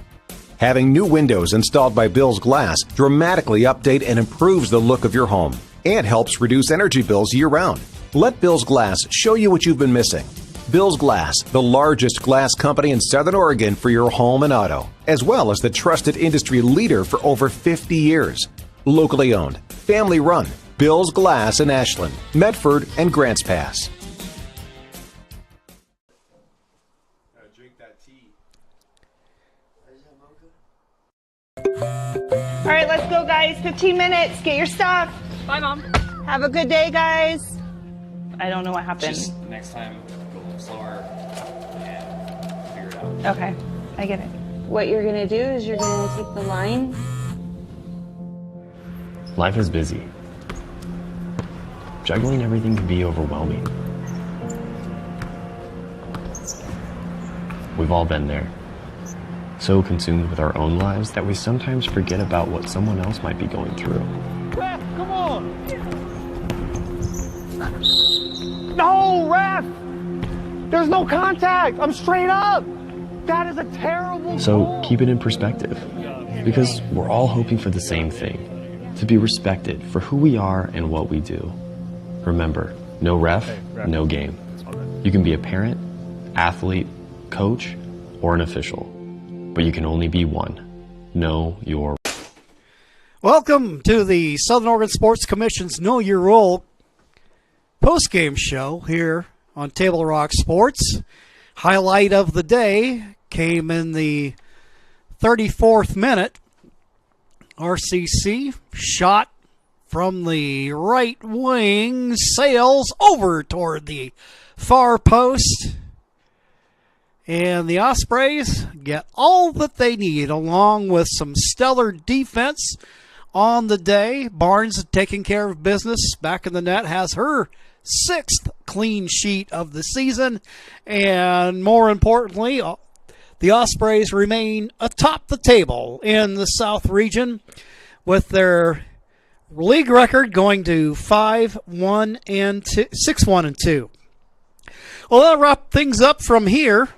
Having new windows installed by Bill's Glass dramatically update and improves the look of your home and helps reduce energy bills year-round. Let Bill's Glass show you what you've been missing. Bill's Glass, the largest glass company in Southern Oregon for your home and auto, as well as the trusted industry leader for over 50 years. Locally owned, family run, Bill's Glass in Ashland, Medford, and Grants Pass. All right, let's go, guys. 15 minutes. Get your stuff. Bye, Mom. Have a good day, guys. I don't know what happened. Just next time, go a little slower and figure it out. Okay, I get it. What you're going to do is you're going to take the line. Life is busy. Juggling everything can be overwhelming. We've all been there. So consumed with our own lives that we sometimes forget about what someone else might be going through. Ref, come on! No, ref! There's no contact! I'm straight up! That is a terrible So goal. keep it in perspective, because we're all hoping for the same thing, to be respected for who we are and what we do. Remember, no ref, no game. You can be a parent, athlete, coach, or an official, but you can only be one. Know your... Welcome to the Southern Oregon Sports Commission's Know Your Role post-game show here on Table Rock Sports. Highlight of the day came in the 34th minute. RCC shot from the right wing, sails over toward the far post. And the Ospreys get all that they need, along with some stellar defense on the day. Barnes taking care of business back in the net, has her 6th clean sheet of the season. And more importantly, the Ospreys remain atop the table in the South region with their league record going to 6-1 and 2. Well, that'll wrap things up from here.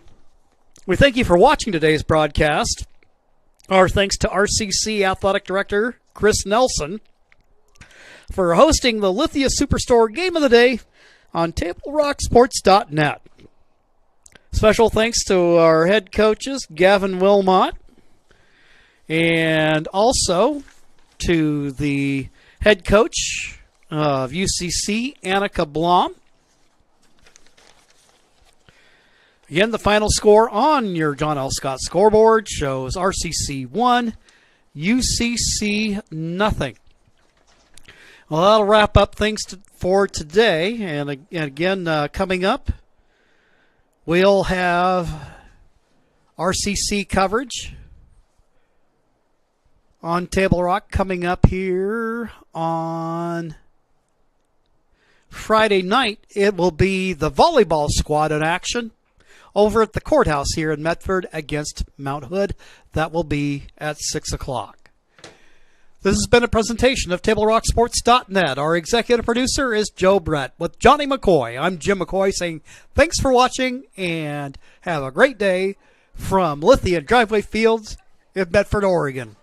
We thank you for watching today's broadcast. Our thanks to RCC Athletic Director Chris Nelson for hosting the Lithia Superstore Game of the Day on TableRockSports.net. Special thanks to our head coaches, Gavin Wilmot, and also to the head coach of UCC, Annika Blom. Again, the final score on your John L. Scott scoreboard shows RCC 1, UCC nothing. Well, that'll wrap up things for today. And again, coming up, we'll have RCC coverage on Table Rock coming up here on Friday night. It will be the volleyball squad in action over at the courthouse here in Medford against Mount Hood. That will be at 6 o'clock. This has been a presentation of TableRockSports.net. Our executive producer is Joe Brett. With Johnny McCoy, I'm Jim McCoy saying thanks for watching and have a great day from Lithia Driveway Fields in Medford, Oregon.